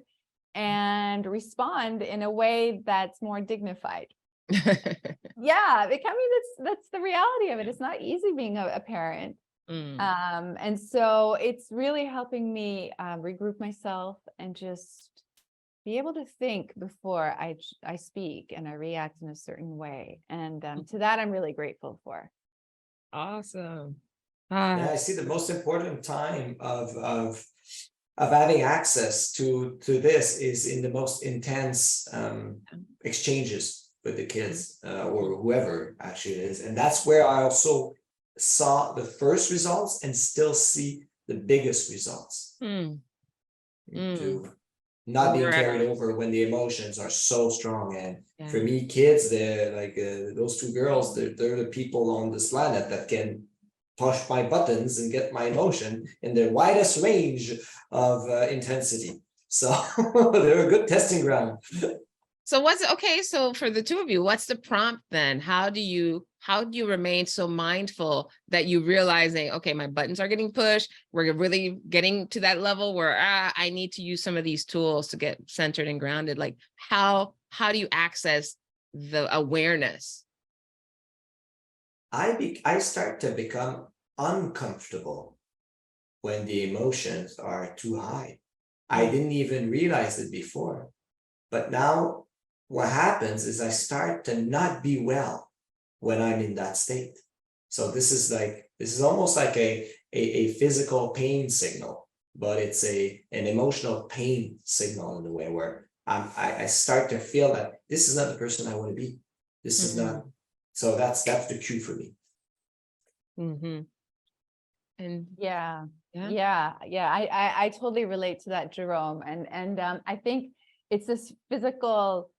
and respond in a way that's more dignified. Yeah, that's the reality of it. It's not easy being a parent. And so it's really helping me regroup myself and just be able to think before I speak and I react in a certain way. And to that, I'm really grateful for. Awesome. Yeah, I see the most important time of having access to this is in the most intense exchanges with the kids or whoever actually it is. And that's where I also saw the first results and still see the biggest results. To not being carried over when the emotions are so strong. And for me, kids, they're like those two girls, they're the people on this planet that can push my buttons and get my emotion in their widest range of intensity. So they're a good testing ground. So so for the two of you, what's the prompt then? How do you remain so mindful that you realizing, okay, my buttons are getting pushed. We're really getting to that level where I need to use some of these tools to get centered and grounded. Like how do you access the awareness? I start to become uncomfortable when the emotions are too high. I didn't even realize it before, but now what happens is I start to not be well when I'm in that state. So this is almost like a physical pain signal, but it's an emotional pain signal in a way where I start to feel that this is not the person I want to be. This is not. So that's the cue for me. Mm-hmm. And Yeah. yeah. I totally relate to that, Jerome. And I think it's this physical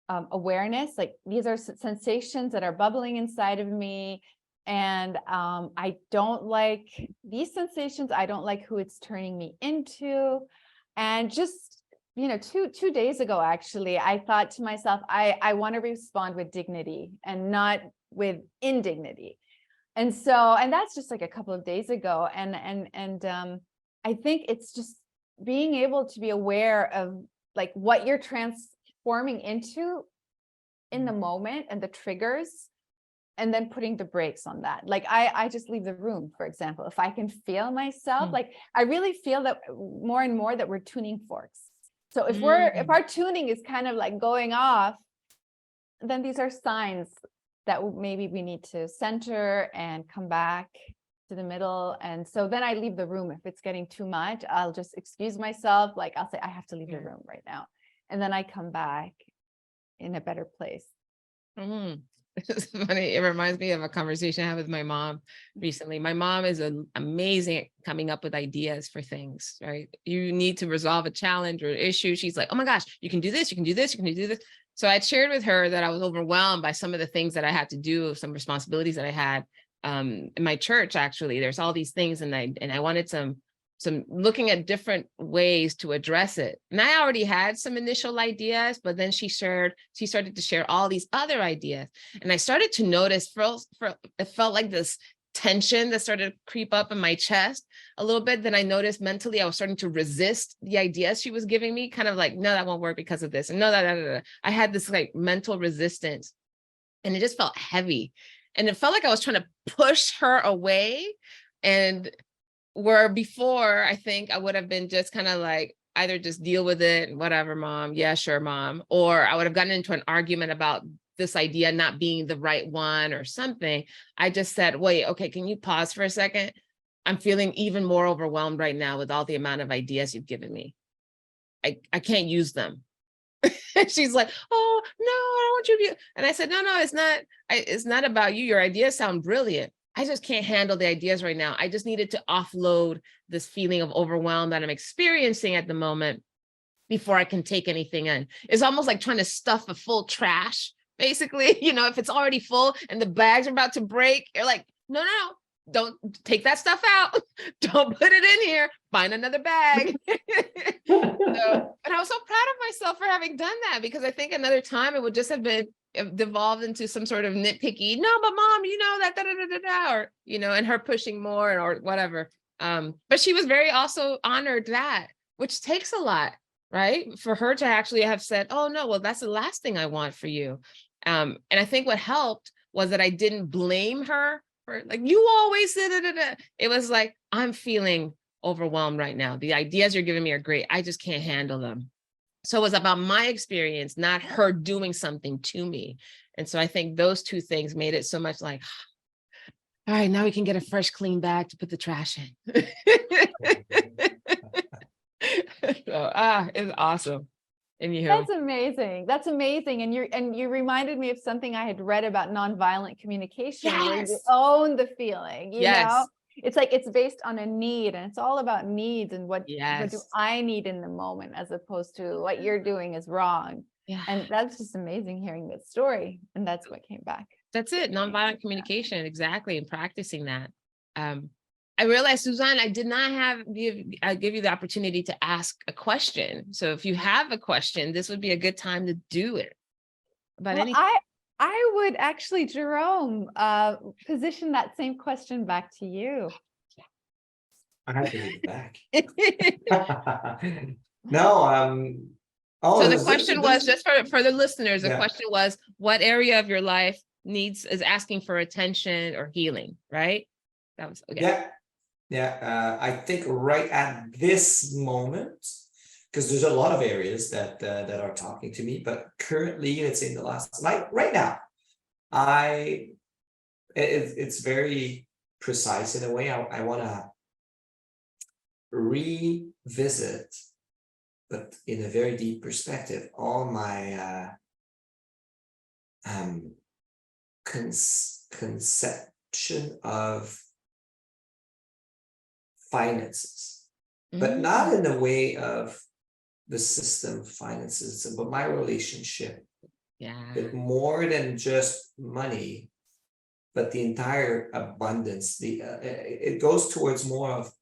awareness, like these are sensations that are bubbling inside of me. And I don't like these sensations. I don't like who it's turning me into. And just, two days ago, actually, I thought to myself, I want to respond with dignity and not with indignity. And that's just like a couple of days ago. And I think it's just being able to be aware of like what you're transforming into in the moment and the triggers, and then putting the brakes on that. Like I just leave the room, for example, if I can feel myself, like I really feel that more and more that we're tuning forks. So if our tuning is kind of like going off, then these are signs that maybe we need to center and come back to the middle. And so then I leave the room. If it's getting too much, I'll just excuse myself. Like I'll say, I have to leave the room right now. And then I come back in a better place. It's funny. It reminds me of a conversation I had with my mom recently. My mom is amazing at coming up with ideas for things, right? You need to resolve a challenge or issue. She's like, oh my gosh, you can do this, you can do this, you can do this. So I shared with her that I was overwhelmed by some of the things that I had to do, some responsibilities that I had in my church. Actually, there's all these things, and I wanted some looking at different ways to address it. And I already had some initial ideas, but then she started to share all these other ideas. And I started to notice it felt like this tension that started to creep up in my chest a little bit. Then I noticed mentally I was starting to resist the ideas she was giving me, kind of like, no, that won't work because of this. And no, that. I had this like mental resistance, and it just felt heavy. And it felt like I was trying to push her away. And where before, I think I would have been just kind of like, either just deal with it, whatever, mom. Yeah, sure, mom. Or I would have gotten into an argument about this idea not being the right one or something. I just said, wait, okay, can you pause for a second? I'm feeling even more overwhelmed right now with all the amount of ideas you've given me. I can't use them. She's like, oh, no, I don't want you to be. And I said, no, it's not about you. Your ideas sound brilliant. I just can't handle the ideas right now. I just needed to offload this feeling of overwhelm that I'm experiencing at the moment before I can take anything in. It's almost like trying to stuff a full trash, basically. If it's already full and the bags are about to break, you're like, no, don't take that stuff out. Don't put it in here. Find another bag. But I was so proud of myself for having done that, because I think another time it would just have been devolved into some sort of nitpicky, no, but mom, that, or, and her pushing more or whatever. But she was very also honored that, which takes a lot, right? For her to actually have said, oh no, well, that's the last thing I want for you. And I think what helped was that I didn't blame her for like, you always said, it was like, I'm feeling overwhelmed right now. The ideas you're giving me are great. I just can't handle them. So it was about my experience, not her doing something to me. And so I think those two things made it so much like, all right, now we can get a fresh, clean bag to put the trash in. So, it's awesome. That's amazing. That's amazing. And you reminded me of something I had read about nonviolent communication, where you own the feeling, you know? It's like, it's based on a need, and it's all about needs and what do I need in the moment, as opposed to what you're doing is wrong. Yeah. And that's just amazing hearing that story. And that's what came back. That's it. Nonviolent communication. Exactly. And practicing that. I realized, Suzanne, I did not give you the opportunity to ask a question. So if you have a question, this would be a good time to do it. About anything. I would actually, Jerome, position that same question back to you. I have to leave it back. No, Oh, So the question was, just for the listeners, the Yeah. question was, what area of your life is asking for attention or healing, right? That was, okay. Yeah, yeah. I think right at this moment, because there's a lot of areas that that are talking to me, but currently, it's in the last, like right now, it's very precise in a way. I want to revisit, but in a very deep perspective, all my conception of finances, but not in the way of the system of finances, but my relationship, Yeah. that more than just money, but the entire abundance. It goes towards more of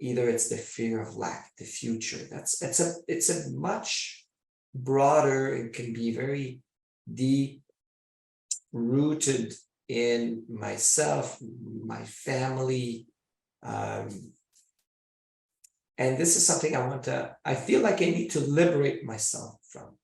either it's the fear of lack, the future. It's a much broader. It can be very deep rooted in myself, my family. And this is something I feel like I need to liberate myself from.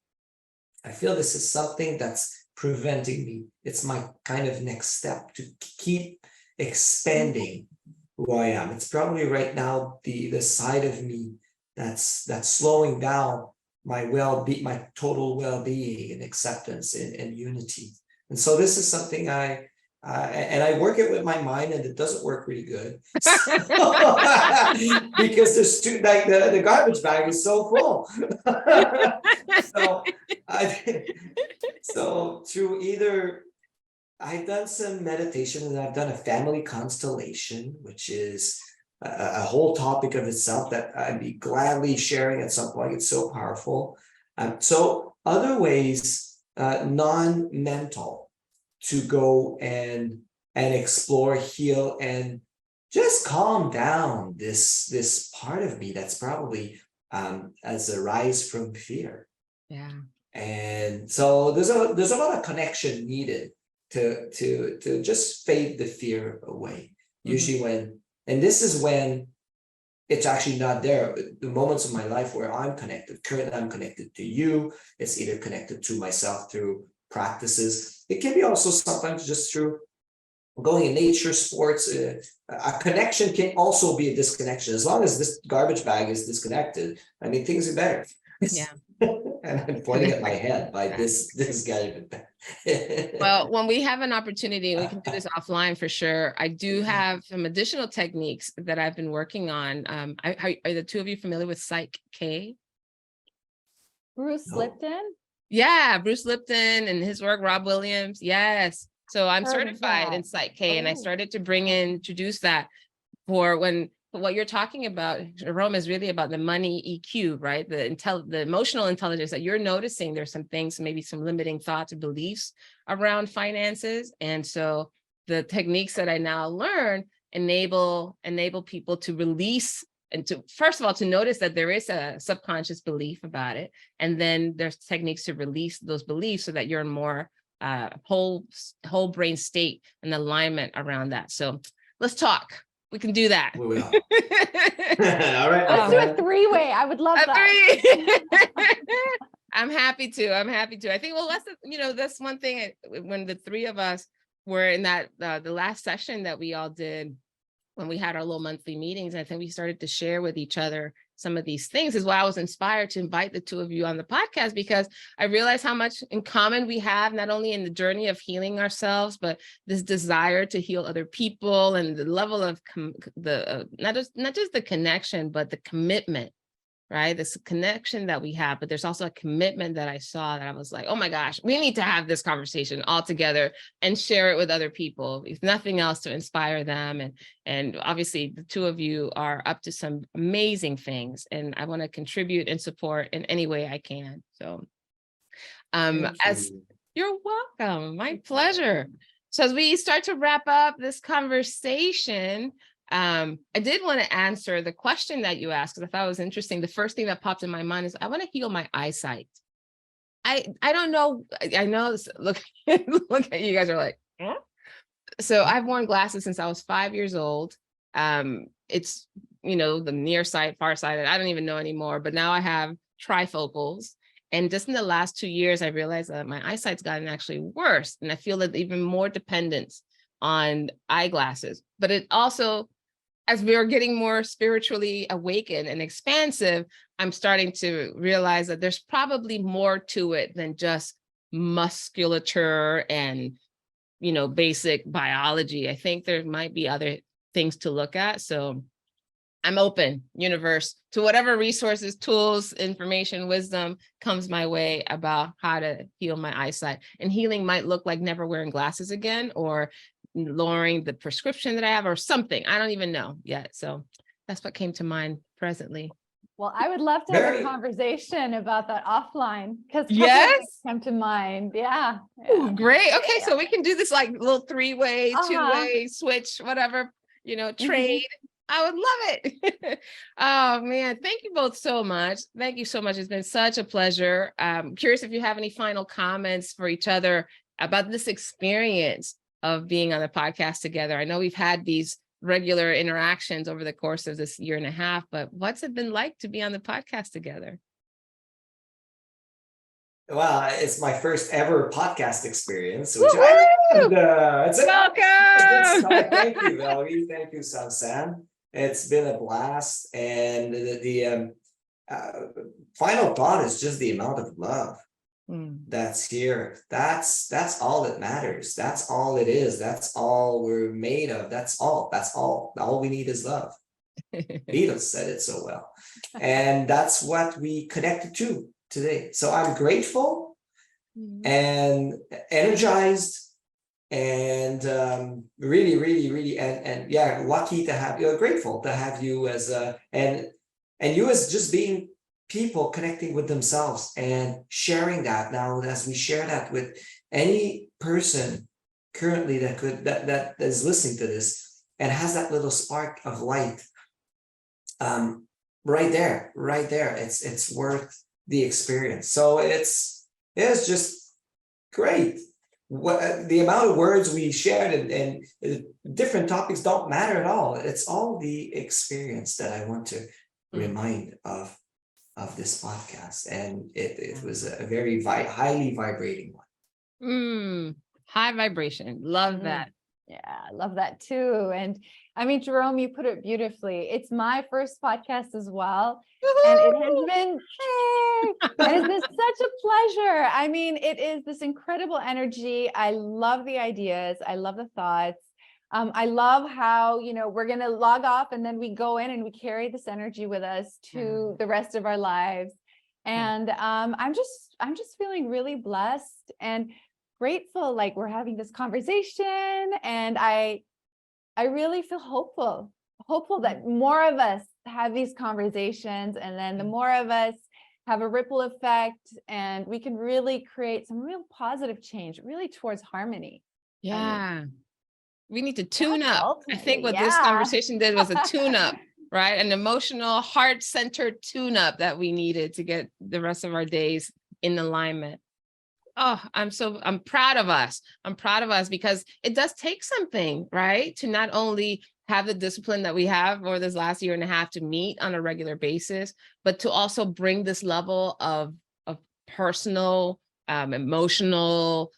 I feel this is something that's preventing me. It's my kind of next step to keep expanding who I am. It's probably right now the side of me that's slowing down my my total well-being and acceptance and unity. And so this is something and I work it with my mind, and it doesn't work really good. Because there's like the garbage bag is so full. So through either I've done some meditation, and I've done a family constellation, which is a whole topic of itself that I'd be gladly sharing at some point. It's so powerful. So other ways, non-mental, to go and explore, heal, and just calm down this part of me that's probably as a rise from fear. Yeah. And so there's a lot of connection needed to just fade the fear away. Usually and this is when it's actually not there. The moments of my life where I'm connected, currently I'm connected to you. It's either connected to myself through practices. It can be also sometimes just through going in nature, sports. A connection can also be a disconnection. As long as this garbage bag is disconnected, I mean, things are better. Yeah. And I'm pointing at my head by this guy. Well, when we have an opportunity, we can do this offline for sure. I do have some additional techniques that I've been working on. Are the two of you familiar with Psych K? Bruce No. Lipton? Yeah, Bruce Lipton and his work, Rob Williams. Yes. So I'm Heard of certified that. in Psych K, and I Oh. started to introduce that for when what you're talking about, Jerome, is really about the money EQ, right? The emotional intelligence that you're noticing. There's some things, maybe some limiting thoughts and beliefs around finances. And so the techniques that I now learn enable people to release, and to, first of all, to notice that there is a subconscious belief about it. And then there's techniques to release those beliefs so that you're in more whole brain state and alignment around that. So let's talk. We can do that. We will. All right. Let's do a three-way. I would love that. I'm happy to. I think, well, that's one thing. When the three of us were in that the last session that we all did when we had our little monthly meetings, I think we started to share with each other some of these things, is why I was inspired to invite the two of you on the podcast, because I realized how much in common we have, not only in the journey of healing ourselves, but this desire to heal other people, and the level of not just the connection, but the commitment, right? This connection that we have, but there's also a commitment that I saw that I was like, oh my gosh, we need to have this conversation all together and share it with other people, if nothing else, to inspire them. And obviously the two of you are up to some amazing things, and I want to contribute and support in any way I can. So you're welcome, my pleasure. So as we start to wrap up this conversation, I did want to answer the question that you asked, because I thought it was interesting. The first thing that popped in my mind is I want to heal my eyesight. I don't know. I know. Look, look at you guys are like, huh? So I've worn glasses since I was 5 years old. It's, the near sight, far sighted, I don't even know anymore. But now I have trifocals. And just in the last 2 years, I realized that my eyesight's gotten actually worse. And I feel that even more dependence on eyeglasses. But it also, as we are getting more spiritually awakened and expansive, I'm starting to realize that there's probably more to it than just musculature and, basic biology. I think there might be other things to look at. So I'm open, universe, to whatever resources, tools, information, wisdom comes my way about how to heal my eyesight. And healing might look like never wearing glasses again, or lowering the prescription that I have, or something. I don't even know yet. So that's what came to mind presently. Well, I would love to have Very- a conversation about that offline, because Yes? come to mind. Yeah. Ooh, great. Okay, so we can do this like little 3-way, Uh-huh. 2-way switch, whatever, trade. I would love it. Oh man, thank you both so much. Thank you so much. It's been such a pleasure. I'm curious if you have any final comments for each other about this experience of being on the podcast together. I know we've had these regular interactions over the course of this 1.5 years, but what's it been like to be on the podcast together? Well, it's my first ever podcast experience, which Woohoo! it's a Welcome! Thank you, Valerie. Thank you, Saoussan. It's been a blast, and the final thought is just the amount of love that's here. That's all that matters. That's all it is. That's all we're made of. That's all. All we need is love. Beatles said it so well, and that's what we connected to today. So I'm grateful and energized, and really and yeah, lucky to have you, grateful to have you as and you as just being people connecting with themselves and sharing that. Now, as we share that with any person currently that is listening to this and has that little spark of light, right there, it's worth the experience. So it's just great. What the amount of words we shared and different topics don't matter at all. It's all the experience that I want to remind of this podcast, and it was a very highly vibrating one. High vibration. Love that. Yeah, I love that too. And I mean, Jerome, you put it beautifully. It's my first podcast as well. And it has been such a pleasure. I mean, it is this incredible energy. I love the ideas. I love the thoughts. I love how, we're going to log off and then we go in and we carry this energy with us to the rest of our lives. And I'm just feeling really blessed and grateful, like we're having this conversation, and I really feel hopeful that more of us have these conversations, and then the more of us have a ripple effect, and we can really create some real positive change, really towards harmony. Yeah. We need to tune up. I think what ultimately, this yeah. conversation did was a tune up, right? An emotional, heart-centered tune up that we needed to get the rest of our days in alignment. Oh, I'm proud of us. I'm proud of us because it does take something, right? To not only have the discipline that we have over this last 1.5 years to meet on a regular basis, but to also bring this level of personal, emotional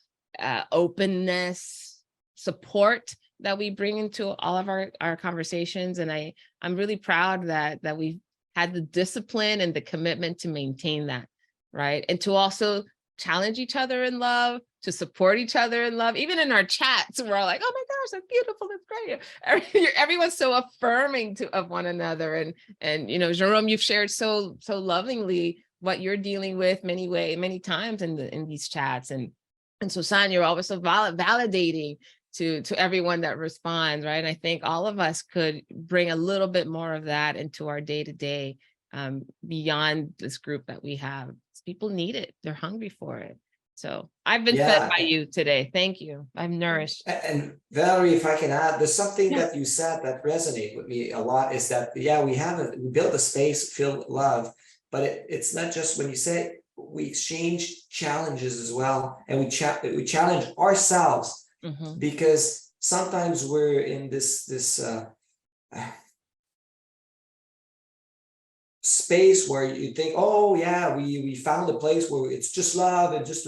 openness, support that we bring into all of our conversations. And I'm really proud that we've had the discipline and the commitment to maintain that, right? And to also challenge each other in love, to support each other in love. Even in our chats, we're all like, oh my gosh, that's beautiful, that's great. Everyone's so affirming of one another. And Jerome, you've shared so lovingly what you're dealing with many times in these chats. And Saoussan, you're always so validating to everyone that responds, right? And I think all of us could bring a little bit more of that into our day-to-day beyond this group that we have. People need it. They're hungry for it. So I've been fed by you today. Thank you. I'm nourished. And Valerie, if I can add, there's something that you said that resonated with me a lot, is that, we build a space filled with love, but it's not just when you say we exchange challenges as well, and we challenge ourselves, because sometimes we're in this space where you think, oh yeah, we found a place where it's just love and just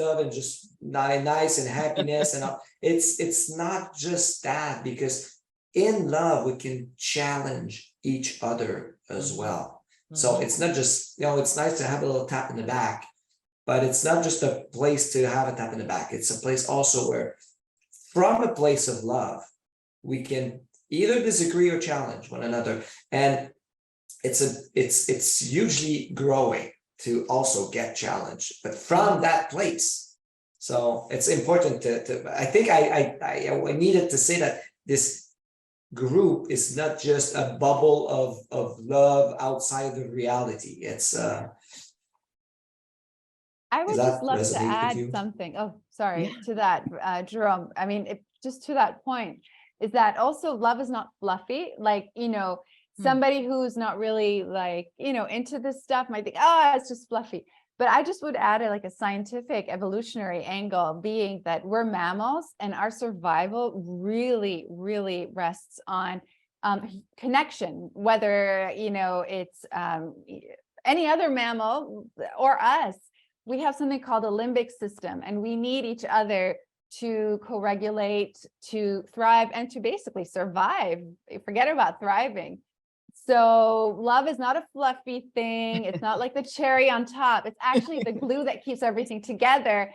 nice and happiness and all. It's not just that, because in love we can challenge each other as well. So it's not just, it's nice to have a little tap in the back, but it's not just a place to have a tap in the back. It's a place also where, from a place of love, we can either disagree or challenge one another. And it's usually growing to also get challenged, but from that place. So it's important to I think I needed to say that this group is not just a bubble of love outside of reality. It's I would does just that love to resonate with add you? something. Oh, sorry, Yeah. to that, Jerome. I mean, just to that point, is that also love is not fluffy. Like, somebody who's not really like, into this stuff might think, oh, it's just fluffy. But I just would add like a scientific evolutionary angle, being that we're mammals and our survival really, really rests on connection, whether, it's any other mammal or us. We have something called a limbic system, and we need each other to co-regulate, to thrive, and to basically survive. Forget about thriving. So love is not a fluffy thing. It's not like the cherry on top. It's actually the glue that keeps everything together,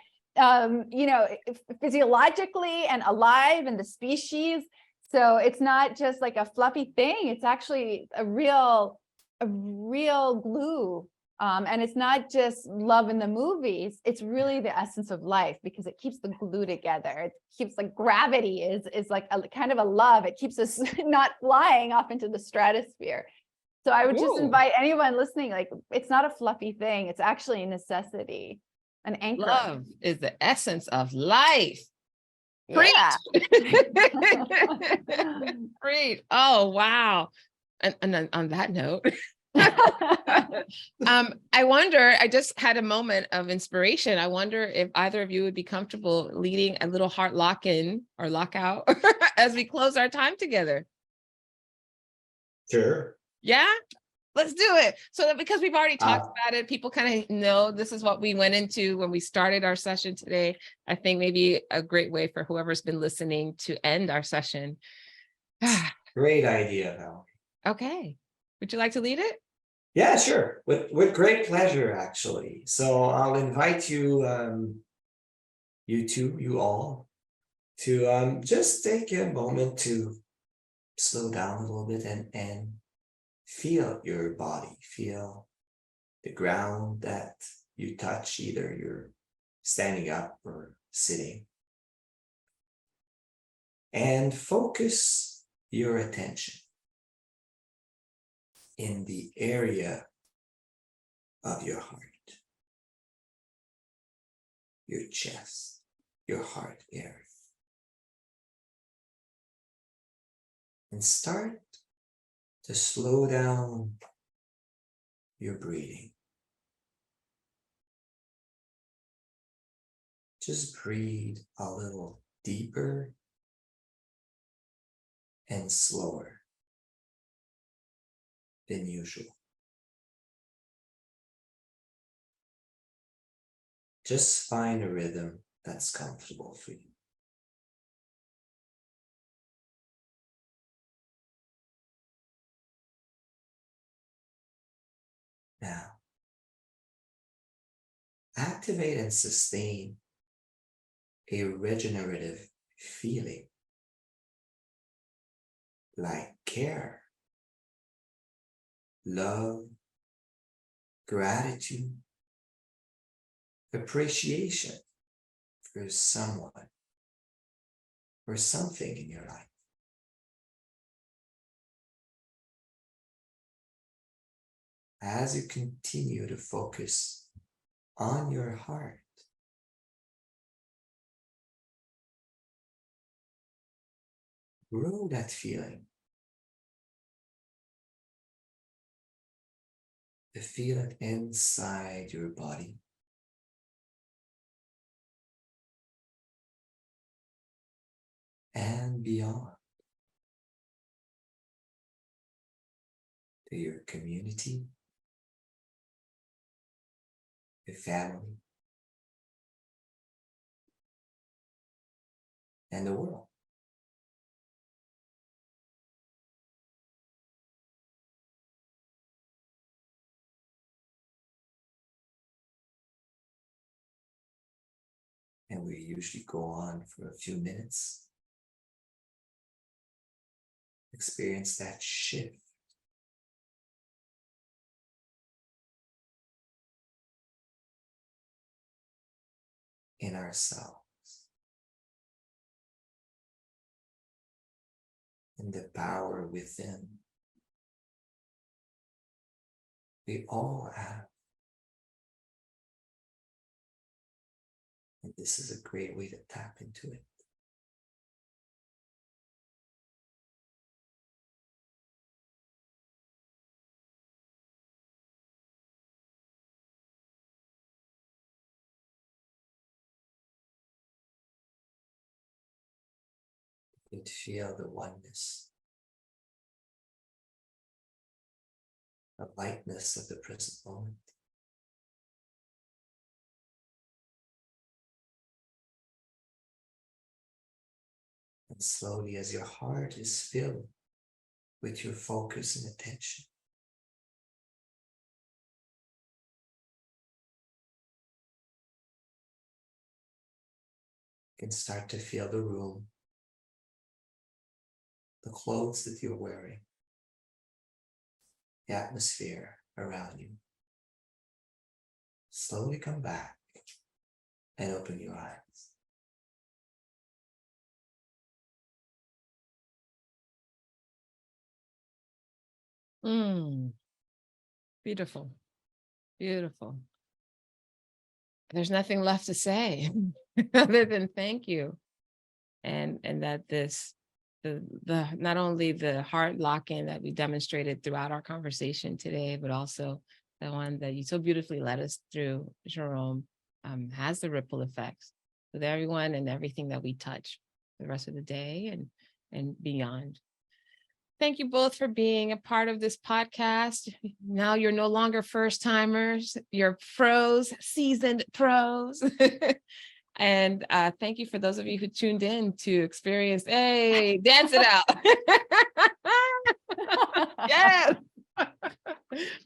physiologically and alive in the species. So it's not just like a fluffy thing. It's actually a real glue. And it's not just love in the movies. It's really the essence of life, because it keeps the glue together. It keeps, like, gravity is like a kind of a love. It keeps us not flying off into the stratosphere. So I would just invite anyone listening, like, it's not a fluffy thing. It's actually a necessity, an anchor. Love is the essence of life. Yeah. Great. Oh, wow. And then on that note, I wonder, I just had a moment of inspiration. I wonder if either of you would be comfortable leading a little heart lock-in or lock-out as we close our time together. Sure. Yeah, let's do it. So that, because we've already talked about it, people kind of know this is what we went into when we started our session today. I think maybe a great way for whoever's been listening to end our session. Great idea, Val. Okay. Would you like to lead it? Yeah, sure. With great pleasure, actually. So I'll invite you, you all, to just take a moment to slow down a little bit and feel your body, feel the ground that you touch, either you're standing up or sitting. And focus your attention in the area of your heart, your chest, your heart area. And start to slow down your breathing. Just breathe a little deeper and slower than usual. Just find a rhythm that's comfortable for you. Now, activate and sustain a regenerative feeling like care, love, gratitude, appreciation for someone or something in your life. As you continue to focus on your heart, grow that feeling. The feeling inside your body. And beyond, to your community, your family, and the world. And we usually go on for a few minutes. Experience that shift. In ourselves. And the power within. We all have. And this is a great way to tap into it. You can feel the oneness, the lightness of the present moment. And slowly, as your heart is filled with your focus and attention, you can start to feel the room, the clothes that you're wearing, the atmosphere around you. Slowly come back and open your eyes. Beautiful. Beautiful. There's nothing left to say other than thank you. And that the not only the heart lock-in that we demonstrated throughout our conversation today, but also the one that you so beautifully led us through, Jerome, has the ripple effects with everyone and everything that we touch the rest of the day and beyond. Thank you both for being a part of this podcast. Now you're no longer first timers, you're pros, seasoned pros. And thank you for those of you who tuned in to experience, hey, dance it out. Yes.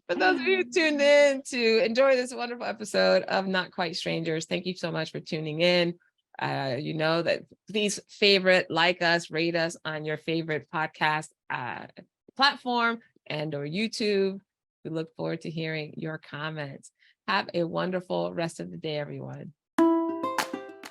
For those of you who tuned in to enjoy this wonderful episode of Not Quite Strangers, thank you so much for tuning in. You know that please favorite, like us, rate us on your favorite podcast platform and or YouTube. We look forward to hearing your comments. Have a wonderful rest of the day, everyone.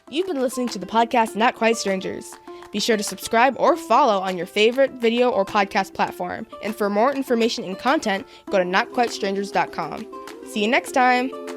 You've been listening to the podcast Not Quite Strangers. Be sure to subscribe or follow on your favorite video or podcast platform. And for more information and content, go to notquitestrangers.com. See you next time.